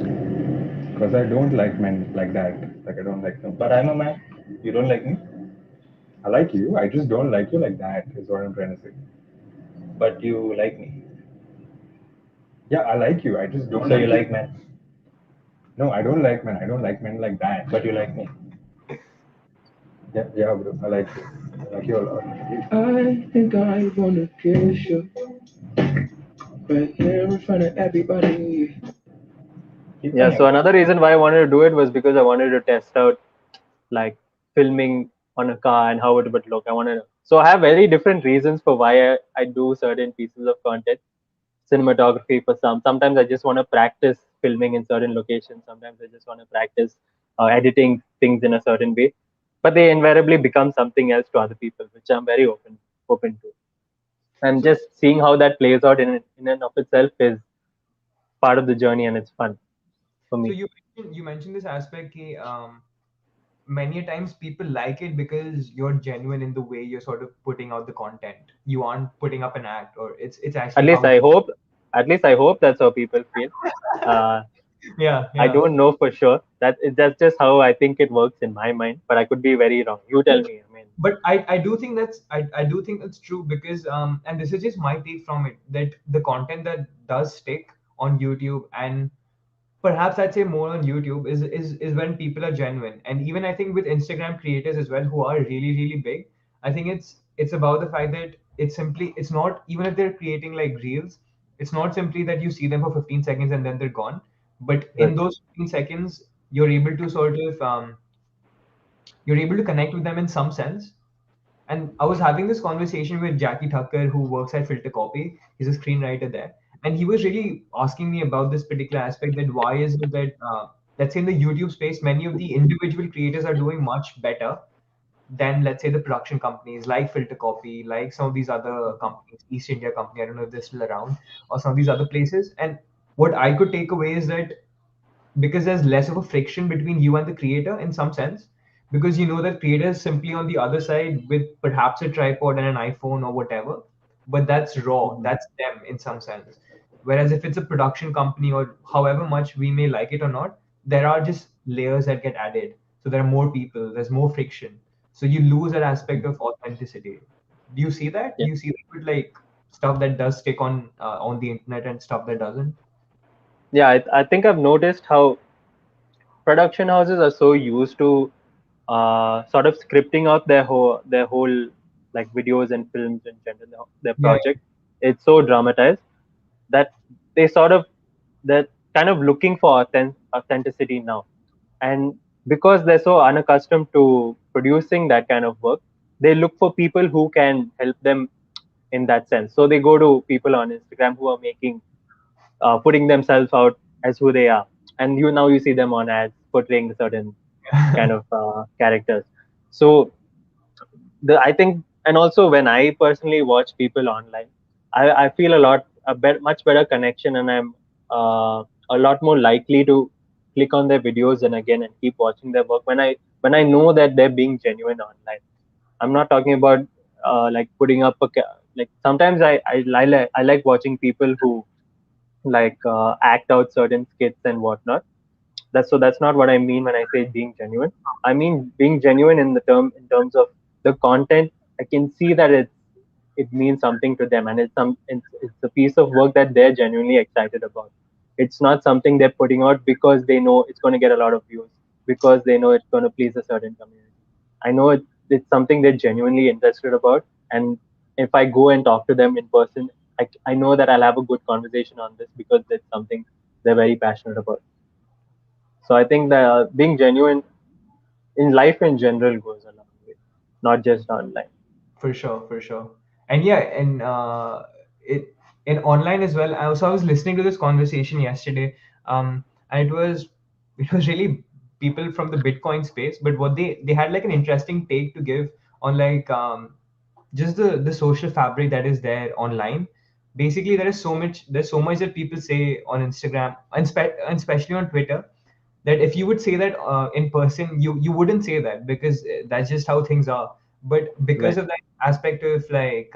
Because I don't like men like that. Like I don't like them. But I'm a man. You don't like me? I like you. I just don't like you like that. Is what I'm trying to say. But you like me. Yeah, I like you. I just don't. So like you like men? No, I don't like men. I don't like men like that. But you like me. Yeah, yeah, bro. I like you. I like you a lot. I think I wanna kiss you right here in front of everybody. Keep Yeah, on so your. another reason why I wanted to do it was because I wanted to test out like filming on a car and how it would look. I wanted to, so I have very different reasons for why I do certain pieces of content. Cinematography for some. Sometimes I just want to practice filming in certain locations. Sometimes I just want to practice editing things in a certain way. But they invariably become something else to other people, which I'm very open to. And So, just seeing how that plays out in and of itself is part of the journey, and it's fun for so me. you mentioned this aspect ki, many a times people like it because you're genuine in the way you're sort of putting out the content. You aren't putting up an act, or it's At actually least how. I hope. At least I hope that's how people feel. Uh, Yeah, I yeah. don't know for sure. That's just how I think it works in my mind, but I could be very wrong. You tell me. I mean, But I do think I do think that's true because and this is just my take from it, that the content that does stick on YouTube, and perhaps I'd say more on YouTube, is when people are genuine. And even I think with Instagram creators as well, who are really really big, I think it's about the fact that it's not, even if they're creating like reels, it's not simply that you see them for 15 seconds and then they're gone, but in right. those 15 seconds you're able to sort of you're able to connect with them in some sense. And I was having this conversation with Jackie Tucker, who works at Filter Copy. He's a screenwriter there. And he was really asking me about this particular aspect, that why is it that, let's say in the YouTube space, many of the individual creators are doing much better than, let's say, the production companies like Filter Copy, like some of these other companies, East India Company, I don't know if they're still around, or some of these other places. And what I could take away is that because there's less of a friction between you and the creator in some sense, because you know that creator is simply on the other side with perhaps a tripod and an iPhone or whatever, but that's raw, Mhm. that's them in some sense. Whereas if it's a production company, or however much we may like it or not, there are just layers that get added, so there are more people, there's more friction, so you lose that aspect of authenticity. Do you see that? Do Yeah, you see that with like stuff that does stick on the internet and stuff that doesn't? yeah. I think I've noticed how production houses are so used to sort of scripting out their whole like videos and films in general, their Yeah, project. It's so dramatized that they sort of they're kind of looking for authenticity now, and because they're so unaccustomed to producing that kind of work, they look for people who can help them in that sense. So they go to people on Instagram who are making putting themselves out as who they are. and you see them on ads portraying certain kind of characters. So the I think, and also when I personally watch people online, I feel much better connection, and I'm a lot more likely to click on their videos and again and keep watching their work when I know that they're being genuine online. I'm not talking about like putting up like sometimes I like watching people who like act out certain skits and whatnot. That's not what I mean when I say being genuine. I mean being genuine in terms of the content. I can see that it means something to them, and it's a piece of work that they're genuinely excited about. It's not something they're putting out because they know it's going to get a lot of views, because they know it's going to please a certain community. I know it's something they're genuinely interested about, and if I go and talk to them in person, I know that I'll have a good conversation on this because it's something they're very passionate about. So I think that being genuine in life in general goes a long way, not just online. For sure, for sure. And yeah, and it in online as well. I was listening to this conversation yesterday, and it was really people from the Bitcoin space, but what they had like an interesting take to give on like just the social fabric that is there online. Basically, there's so much that people say on Instagram and especially on Twitter, that if you would say that in person, you wouldn't say that because that's just how things are. But because Right. of that aspect of like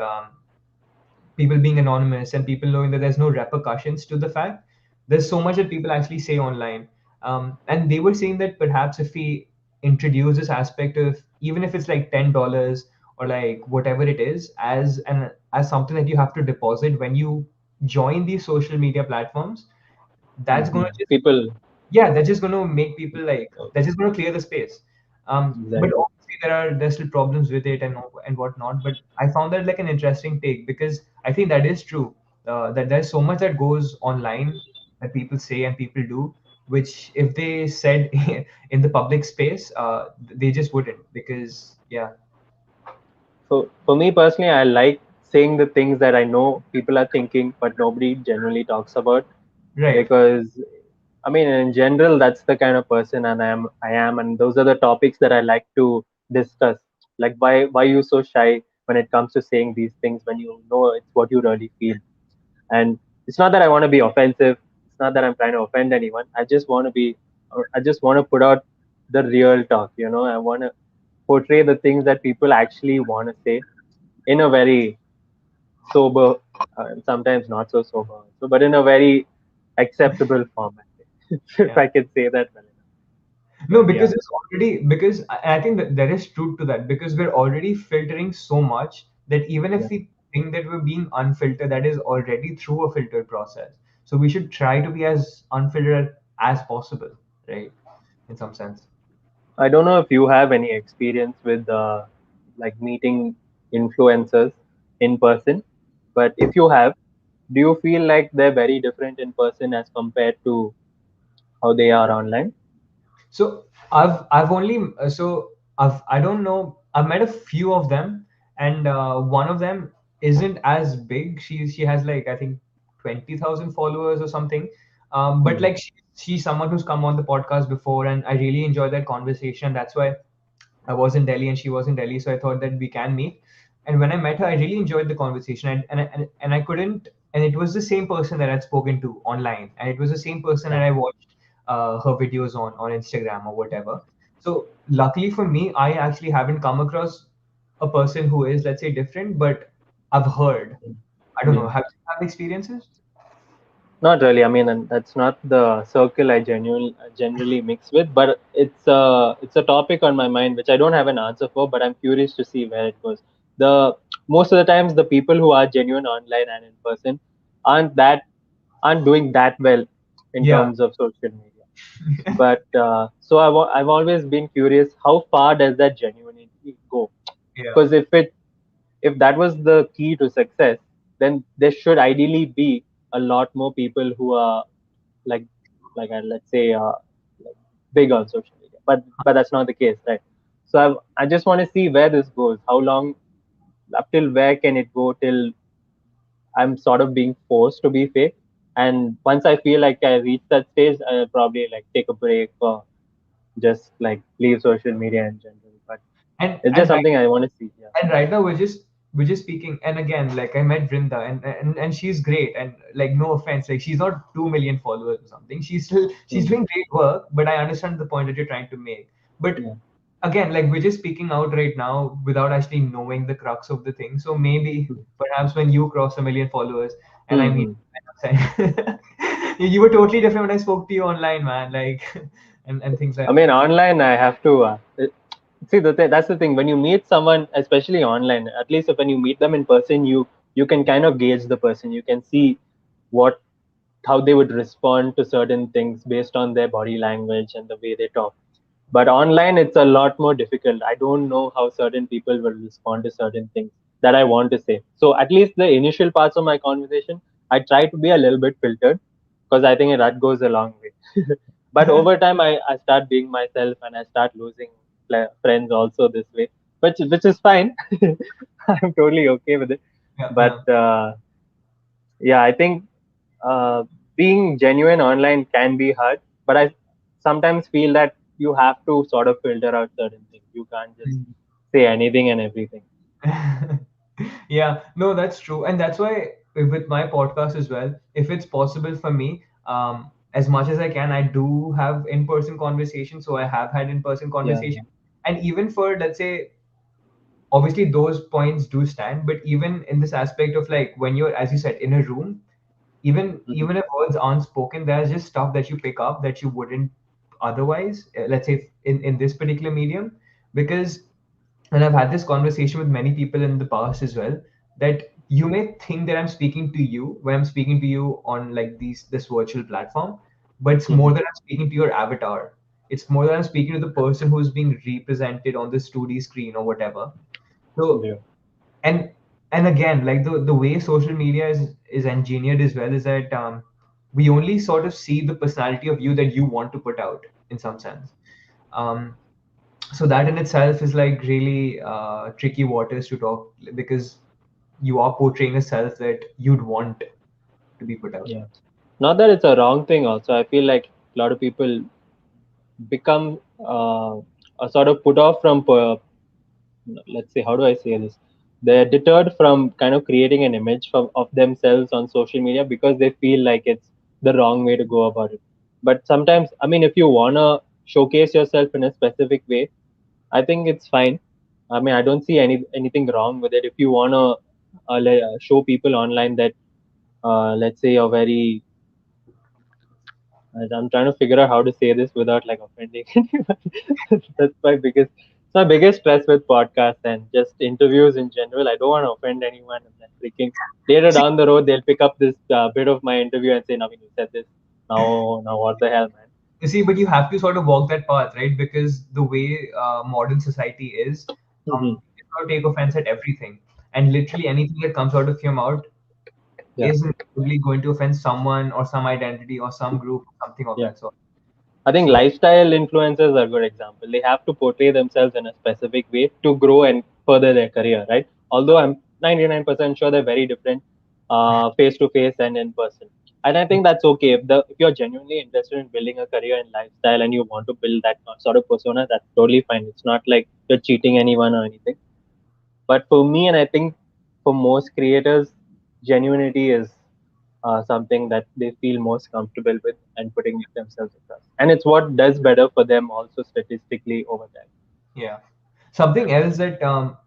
people being anonymous and people knowing that there's no repercussions to the fact, there's so much that people actually say online. And they were saying that perhaps if we introduce this aspect of, even if it's like $10 or like whatever it is, as something that you have to deposit when you join these social media platforms, that's going Yeah. to just, People. yeah, that's just going to make people like, that's just going to clear the space. But Exactly. obviously there's still problems with it and whatnot. But I found that like an interesting take because I think that is true, that there's so much that goes online that people say and people do, which if they said in the public space, they just wouldn't, because yeah. For me personally, I like saying the things that I know people are thinking, but nobody generally talks about, Right. because I mean, in general, that's the kind of person and I am, and those are the topics that I like to discuss. Like, why you so shy when it comes to saying these things when you know it's what you really feel? And it's not that I want to be offensive. It's not that I'm trying to offend anyone. I just want to put out the real talk. I want to portray the things that people actually want to say in a very sober, and sometimes not so sober, also, but in a very acceptable format, if Yeah. I can say that well enough. No, But yeah, because it's already, because I think that there is truth to that, because we're already filtering so much that even yeah. if we think that we're being unfiltered, that is already through a filtered process. So we should try to be as unfiltered as possible, right? In some sense. I don't know if you have any experience with like meeting influencers in person, but if you have, do you feel like they're very different in person as compared to how they are online? So I've only so I don't know. I've met a few of them, and one of them isn't as big. She has like I think 20,000 followers or something. But Hmm. like she's someone who's come on the podcast before, and I really enjoyed that conversation. That's why I was in Delhi and she was in Delhi, so I thought that we can meet. And when I met her, I really enjoyed the conversation, and I couldn't. And it was the same person that I'd spoken to online, and it was the same person that Yeah. I watched her videos on Instagram or whatever. So luckily for me, I actually haven't come across a person who is, let's say, different, but I've heard. I don't know. Yeah. Have you had experiences? Not really. I mean, and that's not the circle I generally mix with, but it's a topic on my mind which I don't have an answer for, but I'm curious to see where it goes. The Most of the times, the people who are genuine online and in person aren't that aren't doing that well in Yeah, terms of social media. But so I've always been curious, how far does that genuinity go? yeah, Because if that was the key to success, then there should ideally be a lot more people who are like let's say like big on social media. But that's not the case, right? So I just want to see where this goes. How long, up till where can it go till I'm sort of being forced to be fake? And once I feel like I reach that stage, I'll probably like take a break or just like leave social media in general. But And it's just and right something I want to see. Yeah. and right now we're just speaking, and again, like I met Vrinda, and she's great, and like no offense, like she's not 2 million followers or something. She's Mm. doing great work, but I understand the point that you're trying to make. But Yeah. again, like we're just speaking out right now without actually knowing the crux of the thing. So maybe perhaps when you cross 1 million followers and I meet Mm-hmm. you were totally different when I spoke to you online, man, like and things like I that. mean, online, I have to see that's the thing. When you meet someone, especially online, at least if when you meet them in person, you can kind of gauge the person. You can see what how they would respond to certain things based on their body language and the way they talk. But online, it's a lot more difficult. I don't know how certain people will respond to certain things that I want to say. So at least the initial parts of my conversation, I try to be a little bit filtered because I think that goes a long way. But over time, I start being myself and I start losing friends also this way, which is fine. I'm totally okay with it. Yeah, But yeah. yeah, I think uh, being genuine online can be hard, but I sometimes feel that you have to sort of filter out certain things. You can't just say anything and everything. Yeah, no, that's true. And that's why with my podcast as well, if it's possible for me, as much as I can, I do have in-person conversations. So I have had in-person Yeah. conversation. And even for, let's say, obviously those points do stand, but even in this aspect of like when you're, as you said, in a room, Mhm. even if words aren't spoken, there's just stuff that you pick up that you wouldn't otherwise, let's say in this particular medium. Because and I've had this conversation with many people in the past as well, that you may think that I'm speaking to you when I'm speaking to you on like this virtual platform, but it's more Mhm. than I'm speaking to your avatar. It's more than I'm speaking to the person who's being represented on this 2D screen or whatever. So Yeah. and and again, like the way social media is engineered as well is that we only sort of see the personality of you that you want to put out in some sense. Um, so that in itself is like really tricky waters to talk, because you are portraying a self that you'd want to be put out. Yeah. Not that it's a wrong thing. Also, I feel like a lot of people become a sort of put off from let's say, how do I say this, they're deterred from kind of creating an image of themselves on social media because they feel like it's the wrong way to go about it. But sometimes, I mean, if you want to showcase yourself in a specific way, I think it's fine. I mean, I don't see anything wrong with it. If you want to show people online that let's say you're very, I'm trying to figure out how to say this without like offending anyone. That's my biggest, it's my biggest stress with podcasts and just interviews in general. I don't want to offend anyone, and then freaking later See, down the road they'll pick up this bit of my interview and say, "Naveen, you said this. Now what the hell, man?" but you have to sort of walk that path, right? Because the way modern society is, Hmm. you cannot take offense at everything, and literally anything that comes out of your mouth Yeah, is inevitably going to offend someone or some identity or some group, something of yeah. that sort. I think So lifestyle influencers are a good example. They have to portray themselves in a specific way to grow and further their career, right? Although I'm 99% sure they're very different face to face and in person. And I think that's okay. If you're genuinely interested in building a career in lifestyle and you want to build that sort of persona, that's totally fine. It's not like you're cheating anyone or anything. But for me, and I think for most creators, genuinity is something that they feel most comfortable with and putting themselves across. And it's what does better for them also statistically over time. yeah. Something else that,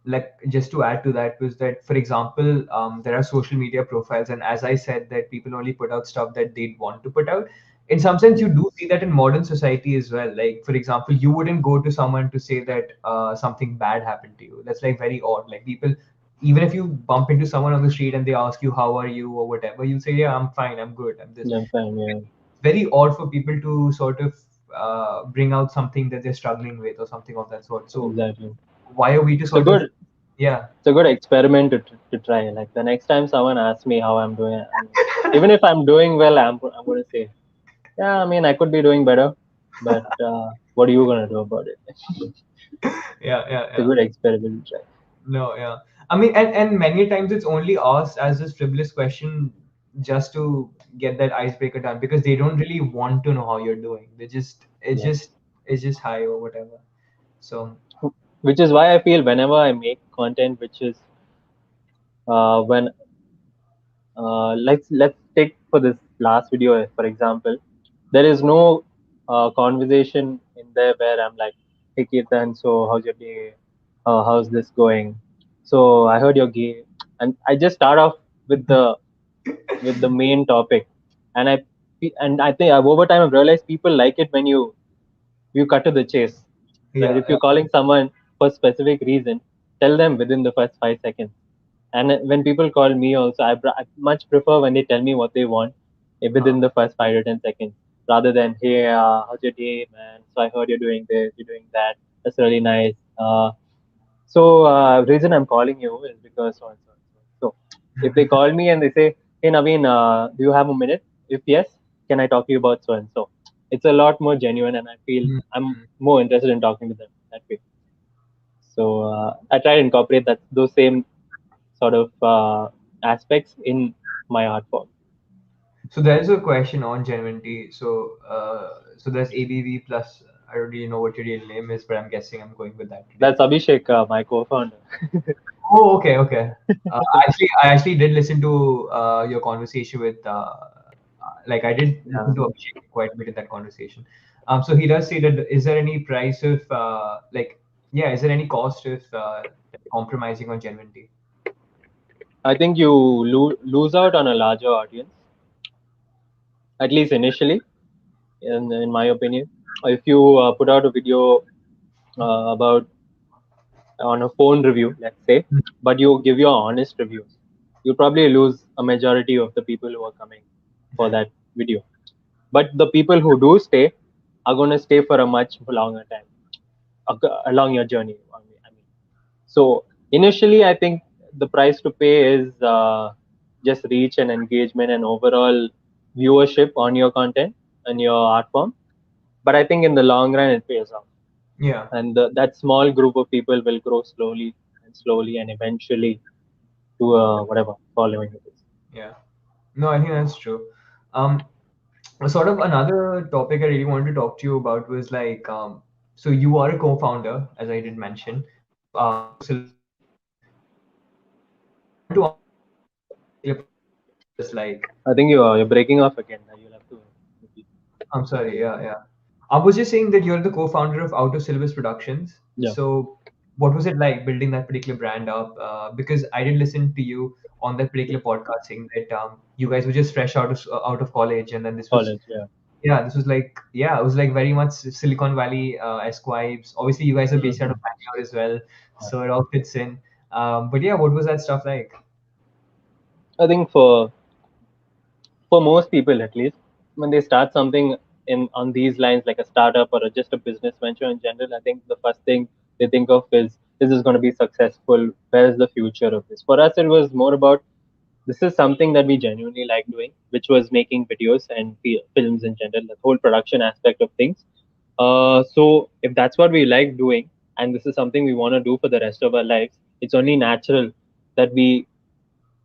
like, just to add to that was that, for example, there are social media profiles, and as I said, that people only put out stuff that they want to put out. In some sense, you do see that in modern society as well. Like, for example, you wouldn't go to someone to say that something bad happened to you. That's like very odd. Like people, even if you bump into someone on the street and they ask you how are you or whatever, you say, yeah, I'm fine, I'm good, I'm this. Yeah, fine, yeah, Very odd for people to sort of bring out something that they're struggling with or something of that sort. So exactly. why are we to It's a sort of, good yeah. it's a good experiment to try. Like the next time someone asks me how I'm doing, even if I'm doing well, I'm gonna say, yeah, I mean I could be doing better, but what are you gonna do about it? It's Yeah, yeah, a yeah. good experiment to try. No, yeah. I mean, and many times it's only asked as this frivolous question, just to get that icebreaker done, because they don't really want to know how you're doing. They just Yeah. it's just hi or whatever. So Which is why I feel whenever I make content, which is when let's take for this last video for example, there is no conversation in there where I'm like, hey Kirtan, so how's your day, how's this going, so I heard you're gay, and I just start off with the main topic. And I think over time I've realized people like it when you cut to the chase, right? yeah, If yeah. you're calling someone for specific reason, tell them within the first 5 seconds. And when people call me also, I much prefer when they tell me what they want Huh. within the first 5 to 10 seconds, rather than, hey, how's your day, man? So I heard you're doing this, you're doing that. That's really nice. Reason I'm calling you is because so and so and so. So if they call me and they say, hey Naveen, do you have a minute? If yes, can I talk to you about so and so? It's a lot more genuine, and I feel I'm Mhm. more interested in talking to them that way. So I try to incorporate that those same sort of aspects in my art form. So there's a question on genuinity. So there's ABV plus. I don't really know what your real name is, but I'm guessing I'm going with that today. That's Abhishek, my co-founder. Oh, okay, okay. I actually did listen to your conversation with like I did Yeah. listen to Abhishek quite a bit in that conversation. So he does say that is there any price of like yeah, is there any cost of compromising on genuinity? I think you lose out on a larger audience, at least initially, in my opinion. If you put out a video about on a phone review, let's say, but you give your honest reviews, you probably lose a majority of the people who are coming for Mhm. that video. But the people who do stay are going to stay for a much longer time along your journey. I mean, so initially, I think the price to pay is just reach and engagement and overall viewership on your content and your art form. But I think in the long run, it pays off, Yeah, and that small group of people will grow slowly, and eventually to whatever following it is. yeah. No, I think that's true. Um, Sort of another topic I really wanted to talk to you about was like, so you are a co-founder, as I did mention, of Out of Syllabus Productions. I wanted to ask you about this particular project because, like, I think you're breaking off again. You'll have to repeat. I'm sorry, yeah, yeah. I was just saying that you're the co-founder of Out of Syllabus Productions. Yeah, So, what was it like building that particular brand up? Because I did listen to you on that particular podcast saying that you guys were just fresh out of college, and then this was college. Yeah. yeah, this was like yeah, it was like very much Silicon Valley esque vibes. Obviously, you guys are based out of Mhm. Bangalore as well, Yeah. so it all fits in. But yeah, what was that stuff like? I think for most people at least, when they start something in on these lines like a startup or just a business venture in general, I think the first thing they think of is this going to be successful, where is the future of this? For us it was more about this is something that we genuinely like doing, which was making videos and films in general, the whole production aspect of things. So if that's what we like doing, and this is something we want to do for the rest of our lives, it's only natural that we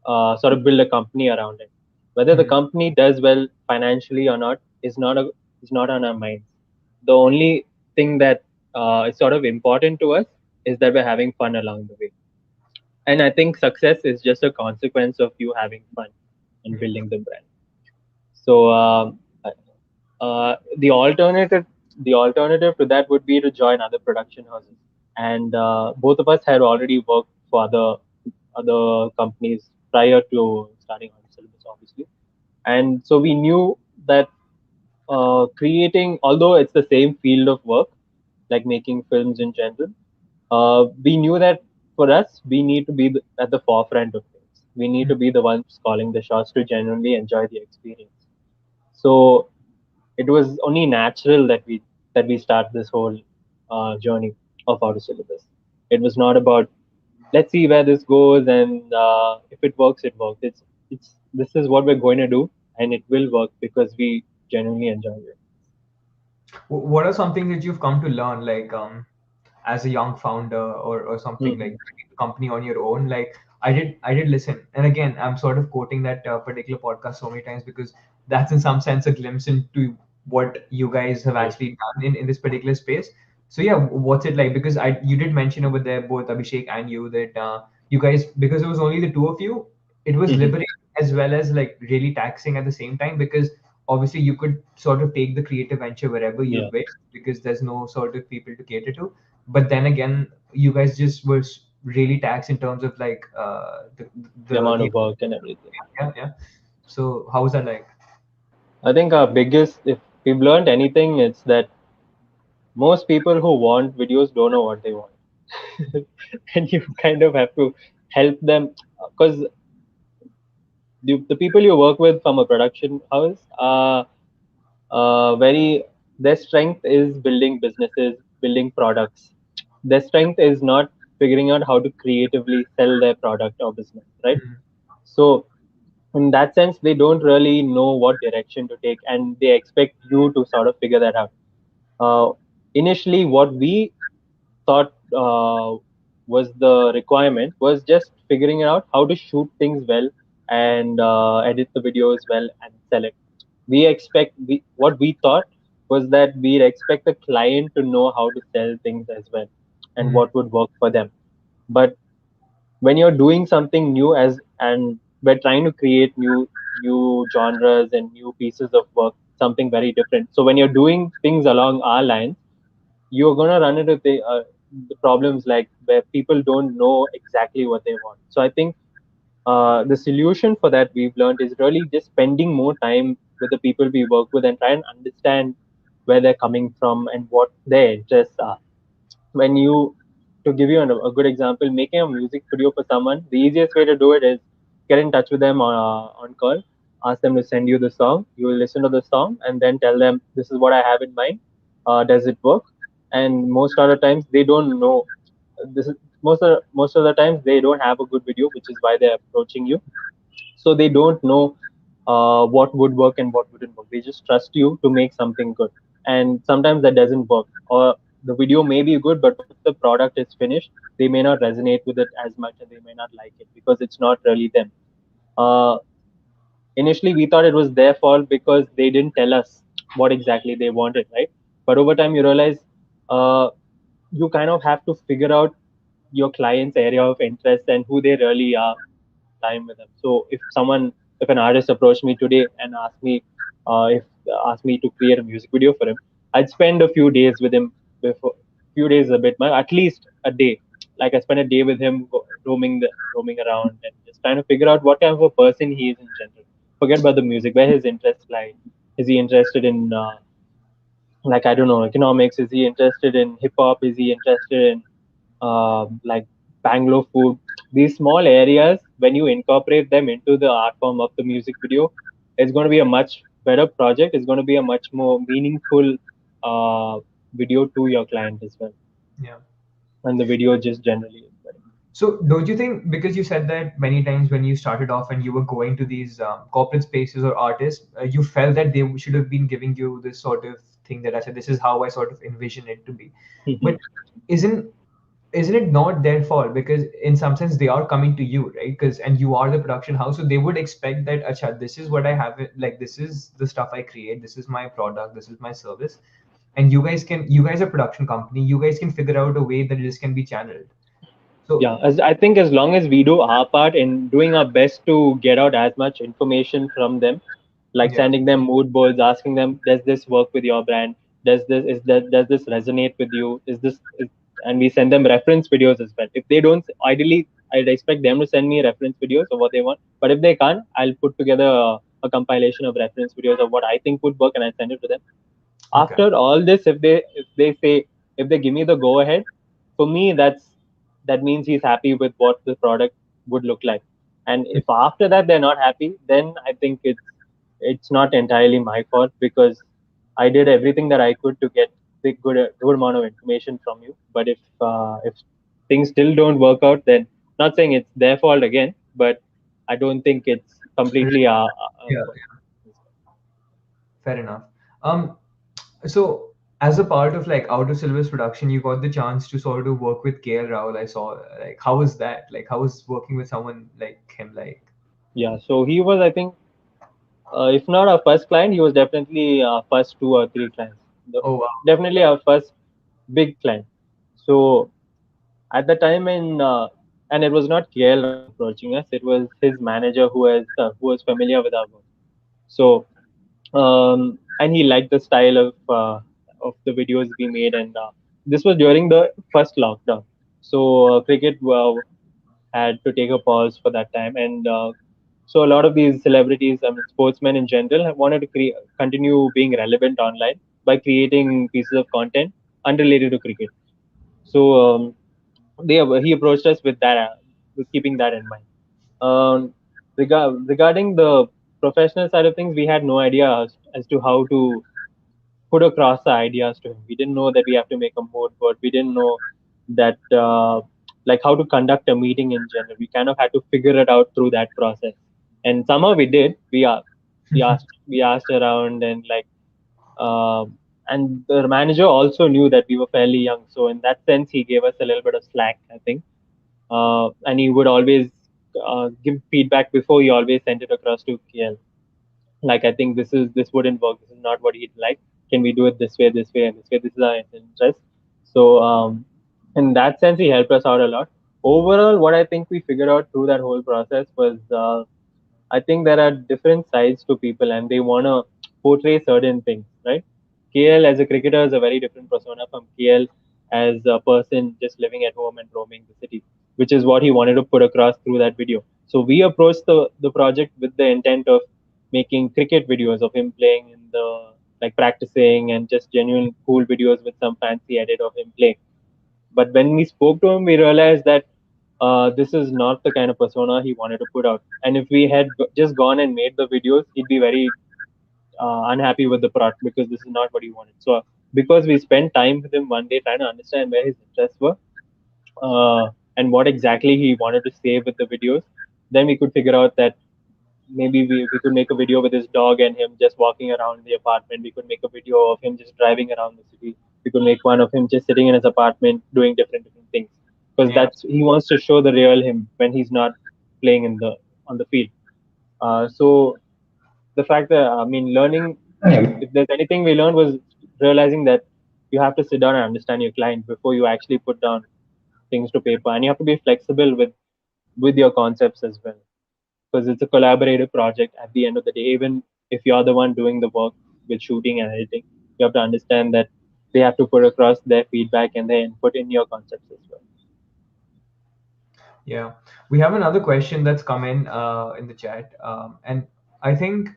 sort of build a company around it. Whether the Hmm. company does well financially or not is not on our minds. The only thing that is sort of important to us is that we're having fun along the way. And I think success is just a consequence of you having fun and Hmm. building the brand. So the alternative to that would be to join other production houses. And both of us had already worked for other companies prior to starting on syllabus, obviously. And so we knew that creating, although it's the same field of work, like making films in general, we knew that for us, we need to be at the forefront of things. We need to be the ones calling the shots to genuinely enjoy the experience. So it was only natural that we start this whole journey of outer syllabus. It was not about let's see where this goes, and if it works, it works. It's this is what we're going to do, and it will work because we genuinely enjoy it. What are some things that you've come to learn, like as a young founder or something like Mhm. building the company on your own? Like, I did listen, and again, I'm sort of quoting that particular podcast so many times because that's in some sense a glimpse into what you guys have Right. actually done in this particular space. So yeah, what's it like? Because I you did mention over there, both Abhishek and you, that you guys, because it was only the two of you, it was Mhm. liberating as well as like really taxing at the same time, because obviously you could sort of take the creative venture wherever you Yeah, wish because there's no sort of people to cater to. But then again, you guys just were really taxed in terms of like the amount the of work and everything. yeah, yeah. So how was that like? I think our biggest, if we've learned anything, it's that most people who want videos don't know what they want. And you kind of have to help them, because the people you work with from a production house are very, their strength is building businesses, building products. Their strength is not figuring out how to creatively sell their product or business, right? Mm, So in that sense, they don't really know what direction to take, and they expect you to sort of figure that out. uh, Initially what we thought was the requirement was just figuring out how to shoot things well and edit the videos well and sell it. What we thought was that we'd expect the client to know how to sell things as well and mm, what would work for them. But when you're doing something new, as and we're trying to create new genres and new pieces of work, something very different. So when you're doing things along our lines, you're gonna run into the problems like where people don't know exactly what they want. So I think the solution for that we've learned is really just spending more time with the people we work with and try and understand where they're coming from and what their interests are. When you To give you a good example, making a music video for someone, the easiest way to do it is get in touch with them on call, ask them to send you the song, you will listen to the song and then tell them this is what I have in mind, does it work? And most of the times they don't know. This is most of the times they don't have a good video, which is why they're approaching you. So they don't know what would work and what wouldn't work. They just trust you to make something good, and sometimes that doesn't work, or the video may be good, but once the product is finished, they may not resonate with it as much, and they may not like it because it's not really them. uh, Initially we thought it was their fault because they didn't tell us what exactly they wanted, right? But over time you realize uh, you kind of have to figure out your client's area of interest and who they really are and spend time with them. So if an artist approached me today and if asked me to create a music video for him, I'd spend a few days with him before. Few days is a bit much, at least a day. Like I spend a day with him, roaming around and just trying to figure out what kind of a person he is in general. Forget about the music. Where his interests lie. Is he interested in like, I don't know, economics? Is he interested in hip hop? Is he interested in like Bangalore food? These small areas, when you incorporate them into the art form of the music video, it's going to be a much better project. It's going to be a much more meaningful uh, video to your client as well, yeah. and the video just generally is better. So don't you think, because you said that many times when you started off and you were going to these corporate spaces or artists, you felt that they should have been giving you this sort of thing that I said, this is how I sort of envision it to be. But isn't isn't it not their fault? Because in some sense they are coming to you, right? Because and you are the production house, so they would expect that, acha, this is what I have, like this is the stuff I create, this is my product, this is my service, and you guys are a production company, you guys can figure out a way that this can be channeled. So Yeah, I think as long as we do our part in doing our best to get out as much information from them, like yeah, sending them mood boards, asking them, does this work with your brand? Does this resonate with you? And we send them reference videos as well. If they don't, ideally, I'd expect them to send me reference videos of what they want. But if they can't, I'll put together a compilation of reference videos of what I think would work, and I send it to them. okay, After all this, if they give me the go ahead, for me that means he's happy with what the product would look like. And if after that they're not happy, then I think it's not entirely my fault, because I did everything that I could to get the good amount of information from you. But if things still don't work out, then not saying it's their fault again, but I don't think it's completely our yeah, fault. fair enough. Um, so as a part of like out of syllabus production, you got the chance to sort of work with KL Rahul. I saw, like, how was that? Like, how was working with someone like him like? Yeah, so he was, I think, if not our first client, he was definitely our first two or three clients. The, Oh wow. definitely our first big client. So at the time, and it was not KL Rahul approaching us; it was his manager who was familiar with our work. So and he liked the style of the videos we made, and this was during the first lockdown. So cricket had to take a pause for that time, and so a lot of these celebrities, I mean, sportsmen in general, have wanted to continue being relevant online by creating pieces of content unrelated to cricket. So he approached us with that, with keeping that in mind. Regarding the professional side of things, we had no idea as to how to put across the ideas to him. We didn't know that we have to make a mood board. We didn't know that like how to conduct a meeting in general. We kind of had to figure it out through that process, and somehow we did. We asked around, and like and the manager also knew that we were fairly young, so in that sense he gave us a little bit of slack, I think. And he would always give feedback before he always sent it across to KL. Like, I think this wouldn't work. This is not what he'd like. Can we do it this way, and this way? This is our interest. So in that sense, he helped us out a lot. Overall, what I think we figured out through that whole process was I think there are different sides to people, and they want to portray certain things, right? KL as a cricketer is a very different persona from KL as a person just living at home and roaming the city, which is what he wanted to put across through that video. So we approached the project with the intent of making cricket videos of him playing in the, like, practicing, and just genuine cool videos with some fancy edit of him playing. But when we spoke to him, we realized that this is not the kind of persona he wanted to put out. And if we had just gone and made the videos, he'd be very unhappy with the product, because this is not what he wanted. So because we spent time with him one day trying to understand where his interests were, and what exactly he wanted to say with the videos, then we could figure out that maybe we could make a video with his dog and him just walking around the apartment. We could make a video of him just driving around the city. We could make one of him just sitting in his apartment doing different things, because Yeah. that's he wants to show the real him when he's not playing in the on the field. So the fact that, I mean, learning, if there's anything we learned, was realizing that you have to sit down and understand your client before you actually put down things to paper, and you have to be flexible with your concepts as well, because it's a collaborative project at the end of the day. Even if you're the one doing the work with shooting and editing, you have to understand that they have to put across their feedback and their input in your concepts as well. Yeah, we have another question that's come in the chat, and I think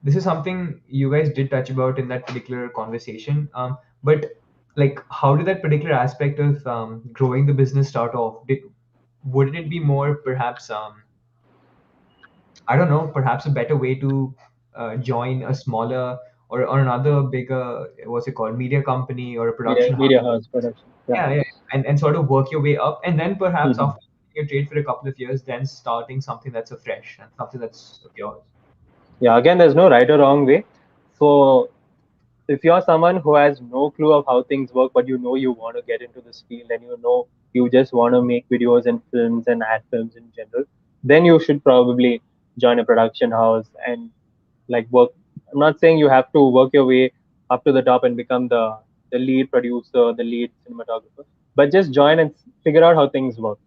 this is something you guys did touch about in that particular conversation. But like, how did that particular aspect of growing the business start off? Wouldn't it be more perhaps I don't know, perhaps a better way to join a smaller or another bigger, what's it called, media company or a Media, production house? media house production. Yeah. Yeah, yeah, and sort of work your way up, and then perhaps Mhm. after your trade for a couple of years, then starting something that's a fresh and something that's of yours. Yeah, again, there's no right or wrong way. So if you're someone who has no clue of how things work, but you know you want to get into this field, and you know you just want to make videos and films and ad films in general, then you should probably join a production house and, like, work. I'm not saying you have to work your way up to the top and become the lead producer, the lead cinematographer, but just join and figure out how things work.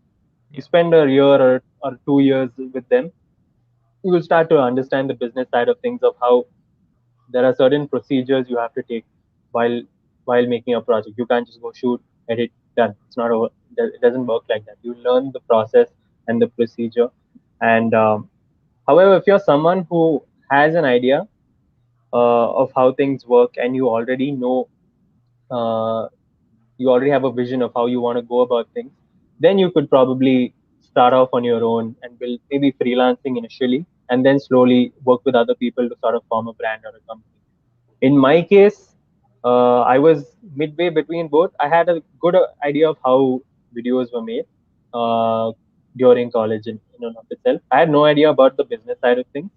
You Yeah, spend a year or 2 years with them, you will start to understand the business side of things, of how there are certain procedures you have to take while making a project. You can't just go shoot, edit, done. It's not over. It doesn't work like that. You learn the process and the procedure. And however, if you're someone who has an idea of how things work, and uh, you already have a vision of how you want to go about things, then you could probably start off on your own and build, maybe freelancing initially, and then slowly work with other people to sort of form a brand or a company. In my case, I was midway between both. I had a good idea of how videos were made during college in and of itself. I had no idea about the business side of things,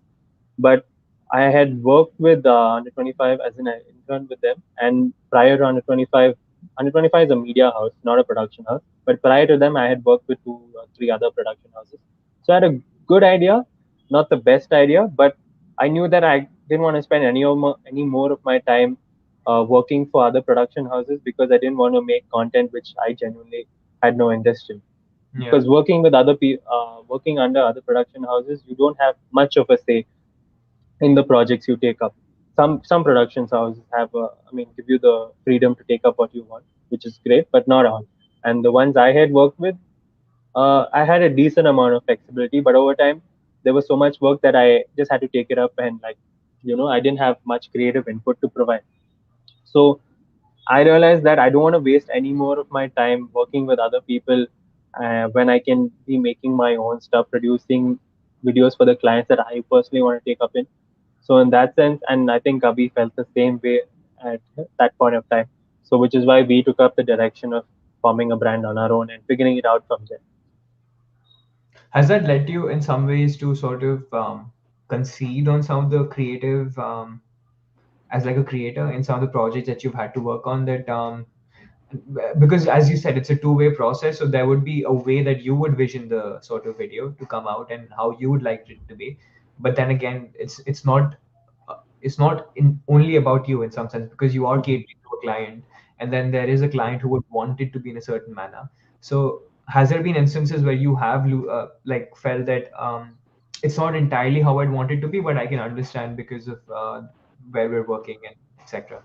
but I had worked with Under 25 as an intern with them, and prior to Under 25, Under 25 is a media house, not a production house. But prior to them, I had worked with two or three other production houses. So I had a good idea, not the best idea, but I knew that I didn't want to spend any more of my time working for other production houses because I didn't want to make content which I genuinely had no interest in. Yeah. Because working under other production houses, you don't have much of a say in the projects you take up. Some production houses give you the freedom to take up what you want, which is great, but not all. And the ones I had worked with, I had a decent amount of flexibility, but over time there was so much work that I just had to take it up, and I didn't have much creative input to provide. So I realized that I don't want to waste any more of my time working with other people when I can be making my own stuff, producing videos for the clients that I personally want to take up in. So in that sense, and I think Abhi felt the same way at that point of time. So which is why we took up the direction of forming a brand on our own and figuring it out from there. Has that led you in some ways to sort of concede on some of the creative, as like a creator in some of the projects that you've had to work on that because as you said it's a two-way process, so there would be a way that you would vision the sort of video to come out and how you would like it to be, but then again it's not only about you in some sense because you are Mhm. catering to a client, and then there is a client who would want it to be in a certain manner. So has there been instances where you have like felt that it's not entirely how I'd want it to be, but I can understand because of where we're working and etc.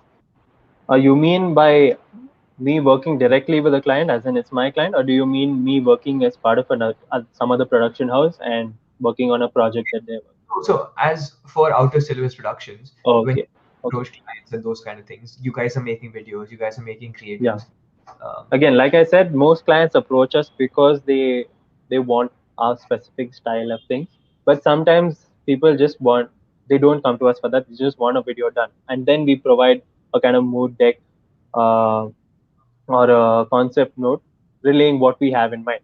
You mean by me working directly with a client, as in it's my client, or do you mean me working as part of some other production house and working on a project that they're working? So, as for outer syllabus productions, when Okay, you okay, approach clients and those kind of things, you guys are making videos, you guys are making yeah. creatives. Um, Again, like I said, most clients approach us because they want our specific style of things. But sometimes people just want they don't come to us for that. They just want a video done, and then we provide a kind of mood deck uh, or a concept note relaying what we have in mind.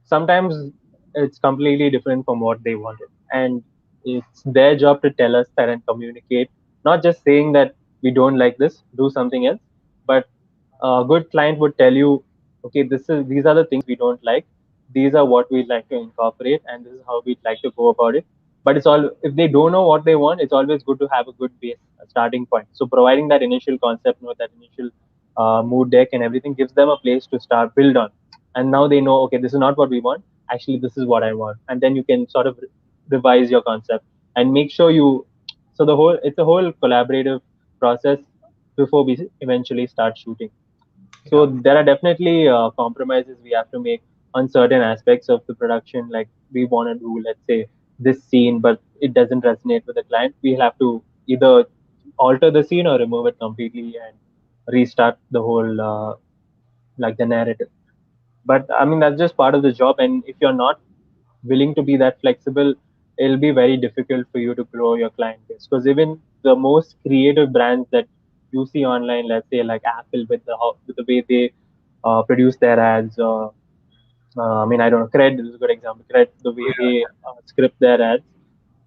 Sometimes it's completely different from what they wanted, and it's their job to tell us that and communicate, not just saying that we don't like this, do something else. But a good client would tell you, okay, these are the things we don't like, these are what we'd like to incorporate, and this is how we'd like to go about it. But it's all if they don't know what they want, it's always good to have a good base, a starting point. So providing that initial concept note, that initial mood deck and everything gives them a place to start build on, and now they know, okay, this is not what we want, actually this is what I want. And then you can sort of revise your concept and make sure you so the whole it's a whole collaborative process before we eventually start shooting. So yeah, there are definitely compromises we have to make on certain aspects of the production. Like we want to do, let's say, this scene, but it doesn't resonate with the client. We'll have to either alter the scene or remove it completely and restart the whole the narrative. But I mean that's just part of the job, and if you're not willing to be that flexible, it'll be very difficult for you to grow your client base. Because even the most creative brands that you see online, let's say like Apple with the way they produce their ads, I don't know, Cred is a good example. Cred, the way yeah, they script their ads.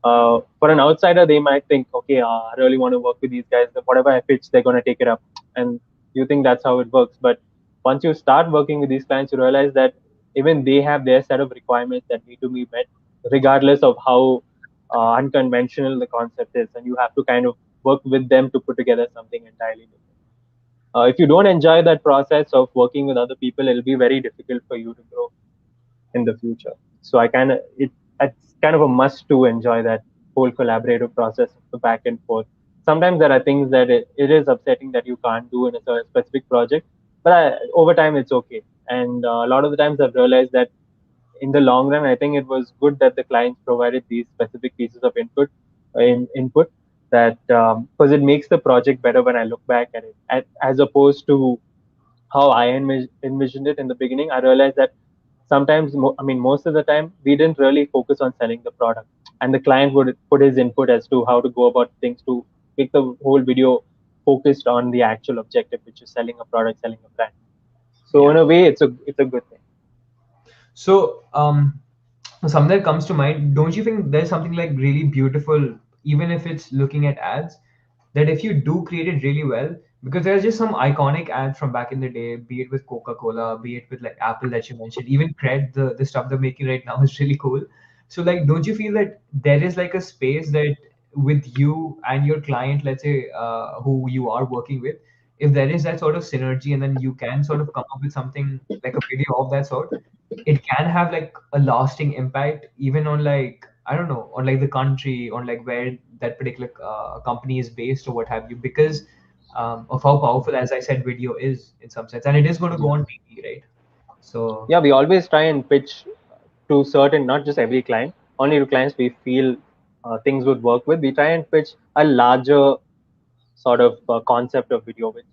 For an outsider, they might think, okay, I really want to work with these guys. Whatever I pitch, they're going to take it up. And you think that's how it works. But once you start working with these clients, you realize that even they have their set of requirements that need to be met, regardless of how unconventional the concept is. And you have to kind of work with them to put together something entirely different. If you don't enjoy that process of working with other people, it'll be very difficult for you to grow in the future. So it's kind of a must to enjoy that whole collaborative process of the back and forth. Sometimes there are things that it is upsetting that you can't do in a specific project, but over time it's okay. And a lot of the times I've realized that in the long run, I think it was good that the clients provided these specific pieces of input that because it makes the project better when I look back at it, as opposed to how I envisioned it in the beginning. I realized that sometimes, most of the time, we didn't really focus on selling the product, and the client would put his input as to how to go about things to make the whole video focused on the actual objective, which is selling a product, selling a brand. So in yeah. a way, it's a good thing. So, something that comes to mind, don't you think there's something like really beautiful even if it's looking at ads, that if you do create it really well, because there's just some iconic ads from back in the day, be it with Coca-Cola, be it with like Apple that you mentioned, even Cred, the stuff they're making right now is really cool. So like, don't you feel that there is like a space that with you and your client, let's say, who you are working with, if there is that sort of synergy, and then you can sort of come up with something like a video of that sort, it can have like a lasting impact even on like, I don't know, on like the country, on like where that particular company is based or what have you, because of how powerful, as I said, video is in some sense, and it is going to go Yeah. on TV, right? So Yeah, we always try and pitch to certain, not just every client, only to clients we feel things would work with. We try and pitch a larger sort of concept of video, which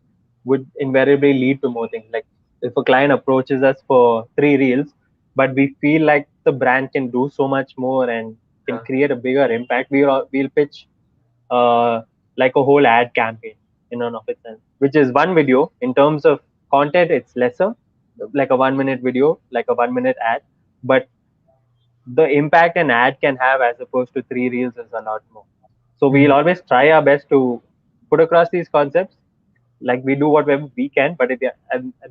would invariably lead to more things. Like if a client approaches us for 3 reels, but we feel like the brand can do so much more and can yeah. create a bigger impact, we'll pitch uh, like a whole ad campaign in and of itself, which is one video. In terms of content, it's lesser, like a 1 minute video, like a 1 minute ad, but the impact an ad can have as opposed to 3 reels is a lot more. So we'll Mhm. always try our best to put across these concepts. Like we do whatever we can, but at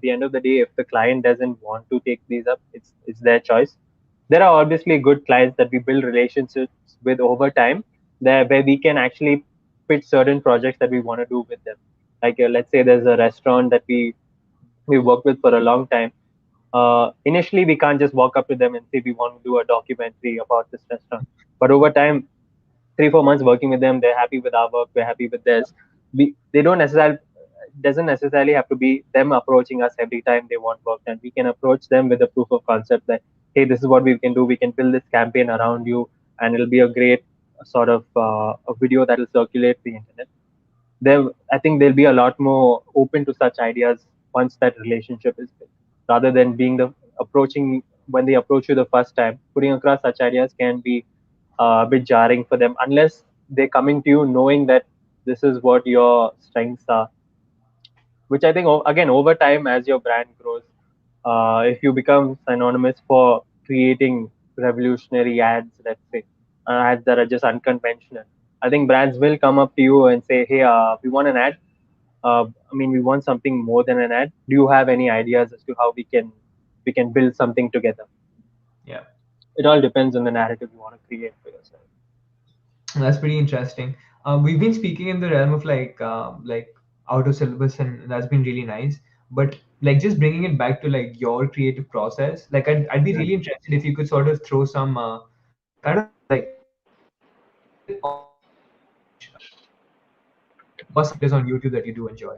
the end of the day, if the client doesn't want to take these up, it's their choice. There are obviously good clients that we build relationships with over time, there where we can actually pitch certain projects that we want to do with them. Like let's say there's a restaurant that we work with for a long time. Initially, we can't just walk up to them and say we want to do a documentary about this restaurant. But over time, 3 4 months working with them, they're happy with our work, we're happy with theirs. They don't necessarily doesn't necessarily have to be them approaching us every time they want work done. We can approach them with a proof of concept that hey, this is what we can do. We can build this campaign around you, and it'll be a great sort of a video that will circulate the internet. There, I think they'll be a lot more open to such ideas once that relationship is built, rather than being the approaching when they approach you the first time. Putting across such ideas can be a bit jarring for them unless they're coming to you knowing that this is what your strengths are, which I think again over time as your brand grows, if you become synonymous for creating revolutionary ads, let's say ads that are just unconventional, I think brands will come up to you and say, "Hey, we want an ad. I mean, we want something more than an ad. Do you have any ideas as to how we can build something together?" Yeah, It all depends on the narrative you want to create for yourself. that's pretty interesting. We've been speaking in the realm of like out of syllabus, and that's been really nice. But like just bringing it back to like your creative process, like I'd be really interested if you could sort of throw some kind of like knowledge on which what's some creators on YouTube that you do enjoy.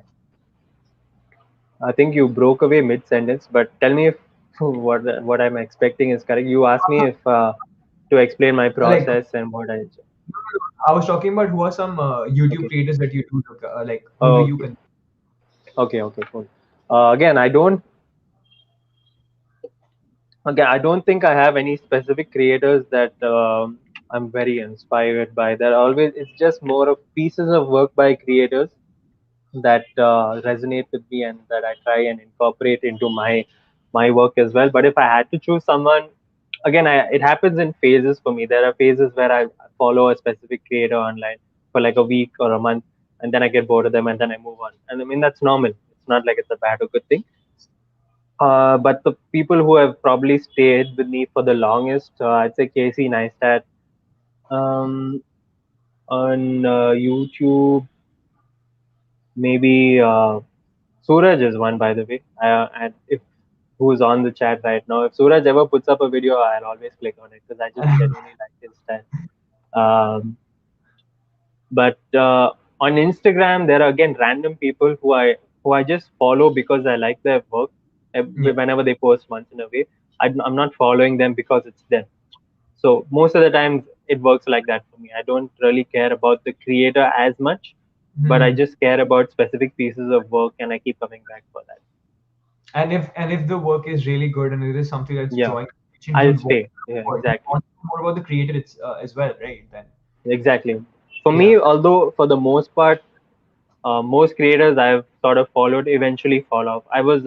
I think you broke away mid sentence, but tell me if what I'm expecting is correct. You asked me if to explain my Like process and what I. I was talking about who are some YouTube Okay. creators that you do look like who do you Okay. consume? Okay. Okay. Cool. Again, I don't. Again, I don't think I have any specific creators that I'm very inspired by. They're always. It's just more of pieces of work by creators that resonate with me and that I try and incorporate into my work as well. But if I had to choose someone, again, it happens in phases for me. There are phases where I follow a specific creator online for like a week or a month, and then I get bored of them, and then I move on. And I mean that's normal. It's not like it's a bad or good thing. But the people who have probably stayed with me for the longest, I'd say Casey Neistat. Um, on YouTube, maybe Suraj is one, by the way. And if who's on the chat right now, if Suraj ever puts up a video, I'll always click on it because I just genuinely like his style. But on Instagram, there are again random people who I just follow because I like their work. Yeah. Whenever they post once in a way, I'm not following them because it's them. So most of the times it works like that for me. I don't really care about the creator as much, but I Hmm. just care about specific pieces of work, and I keep coming back for that. And if the work is really good and it is something that's Yeah, drawing attention, I'll you'd want stay. Yeah, more. You exactly. want to know more about the creator as well, right? Then Exactly. For yeah. me, although for the most part, most creators I've sort of followed eventually fall off. I was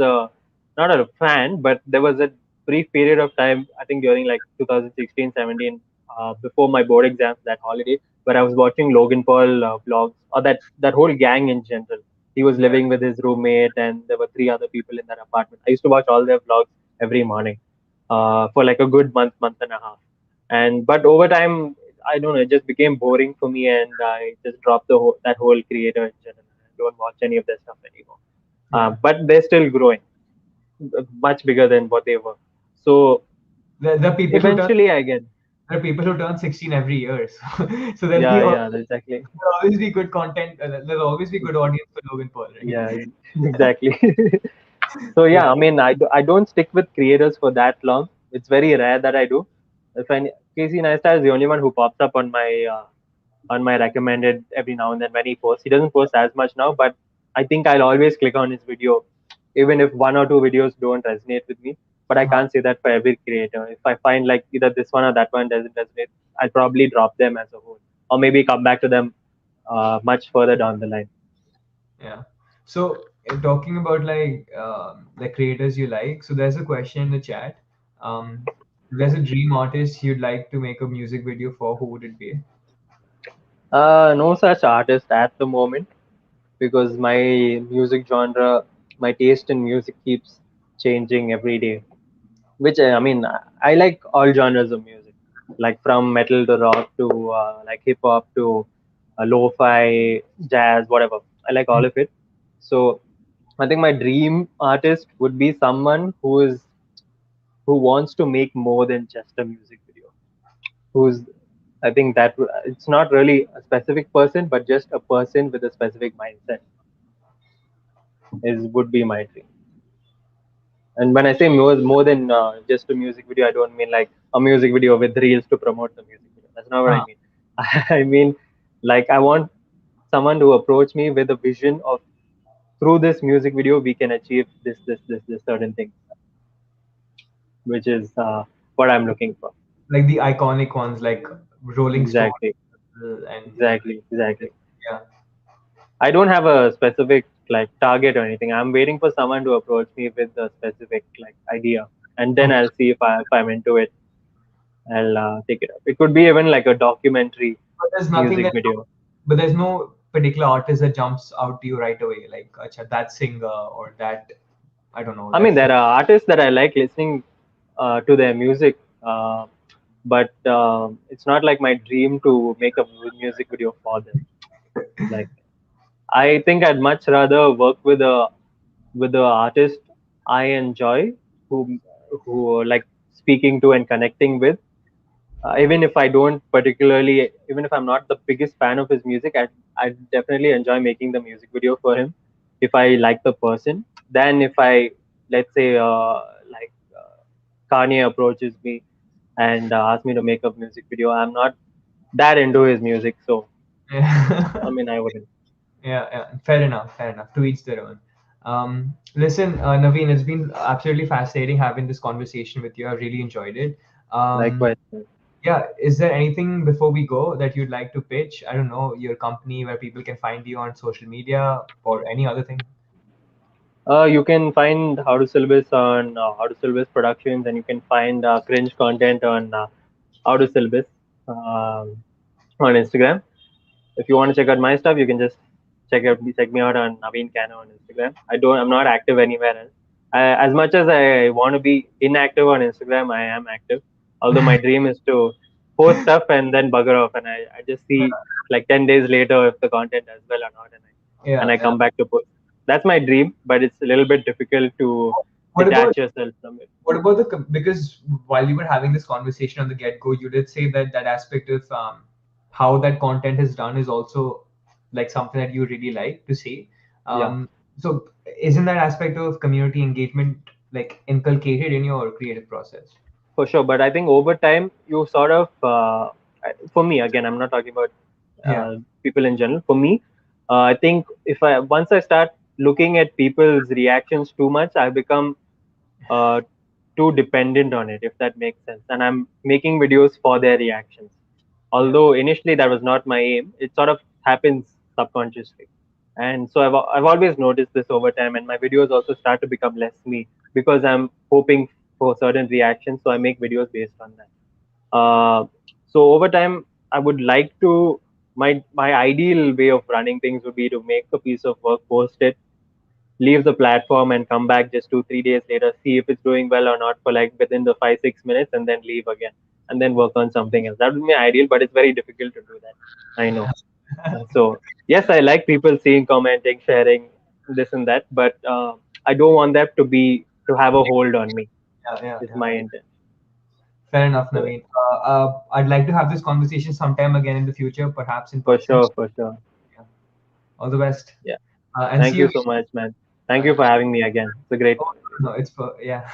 not a fan, but there was a brief period of time, I think during like 2016, 17, before my board exams that holiday, where I was watching Logan Paul vlogs, or that whole gang in general. He was Yeah. living with his roommate, and there were three other people in that apartment. I used to watch all their vlogs every morning for like a good month and a half. And but over time, I don't know, it just became boring for me, and I just dropped that whole creator in general. I don't watch any of their stuff anymore. Yeah. But they're still growing, much bigger than what they were. So The people who turn eventually, I get. there are people who turn 16 every year. So there'll be Yeah, yeah, exactly. there'll always be good content. There'll always be good audience for Logan Paul, right? Yeah, exactly. So Yeah. yeah, I mean, I don't stick with creators for that long. It's very rare that I do. If I, Casey Neistat is the only one who pops up on my recommended every now and then when he posts. He doesn't post as much now, but I think I'll always click on his video, even if one or two videos don't resonate with me. But I Uh-huh. can't say that for every creator. If I find like either this one or that one doesn't resonate, I'll probably drop them as a whole, or maybe come back to them much further down the line. Yeah. So talking about like creators you like, so there's a question in the chat. If there's a dream artist you'd like to make a music video for, who would it be? No such artist at the moment because my music genre, my taste in music keeps changing every day. Which I mean, I like all genres of music, like from metal to rock to like hip hop to lo-fi, jazz, whatever. I like all of it. So I think my dream artist would be someone who wants to make more than just a music video. Who's I think that it's not really a specific person, but just a person with a specific mindset is would be my dream. And when I say more than just a music video, I don't mean like a music video with reels to promote the music video. That's not what I Uh, mean. I mean like I want someone to approach me with a vision of through this music video we can achieve this certain thing, which is what I'm looking for. like the iconic ones, like Rolling Stone, Exactly, and exactly. yeah. I don't have a specific like target or anything. I'm waiting for someone to approach me with a specific like idea, and then Okay. I'll see if I'm into it. I'll take it up. It could be even like a documentary But there's nothing music that, video. but there's no particular artist that jumps out to you right away, like acha, that singer or that, I don't know, I that mean, film. there are artists that I like listening to their music, but it's not like my dream to make a music video for them. Like, I think I'd much rather work with the artist I enjoy, who like speaking to and connecting with. Even if I don't particularly, even if I'm not the biggest fan of his music, I definitely enjoy making the music video for him if I like the person. Then if I, let's say, like Kanye approaches me and asks me to make a music video, I'm not that into his music, so I Yeah. mean, I wouldn't. Yeah, yeah. Fair enough. Fair enough. To each their own. Listen, Naveen, it's been absolutely fascinating having this conversation with you. I really enjoyed it. Um, Likewise. yeah, is there anything before we go that you'd like to pitch? I don't know, your company where people can find you on social media or any other thing? You can find How to Syllabus on How to Syllabus Productions, and you can find cringe content on How to Syllabus on Instagram. If you want to check out my stuff, you can just check me out on Naveen Cano on Instagram. I'm not active anywhere else. As much as I want to be inactive on Instagram, I am active. Although my dream is to post stuff and then bugger off, and I just see like 10 days later if the content does well or not, and Yeah, I yeah. come back to post. That's my dream, but it's a little bit difficult to What about detach yourself from it. because while you were having this conversation on the get-go, you did say that that aspect of how that content is done is also like something that you really like to see. Yeah. So isn't that aspect of community engagement like inculcated in your creative process? For sure, but I think over time you sort of, for me again, I'm not talking about Yeah. people in general. For me, I think if I once I start looking at people's reactions too much, I become uh, too dependent on it, if that makes sense. And I'm making videos for their reactions. Yeah. Although initially that was not my aim, it sort of happens subconsciously. And so I've always noticed this over time, and my videos also start to become less me because I'm hoping for certain reactions. So I make videos based on that. Uh, So over time, I would like to, my ideal way of running things would be to make a piece of work, post it, leave the platform, and come back just 2 3 days later, see if it's doing well or not for like within the 5 6 minutes, and then leave again, and then work on something else. That would be ideal, but it's very difficult to do that. I know. So yes, I like people seeing, commenting, sharing this and that, but I don't want that to have a hold on me. Yeah, yeah, Is yeah. my intent. Fair enough, So Naveen. I'd like to have this conversation sometime again in the future, perhaps in for person. sure, for sure. Yeah. All the best, Yeah. and Thank see you you so again. much, man. Thank Bye. you for having me again. It's a great Oh, no, it's for, yeah.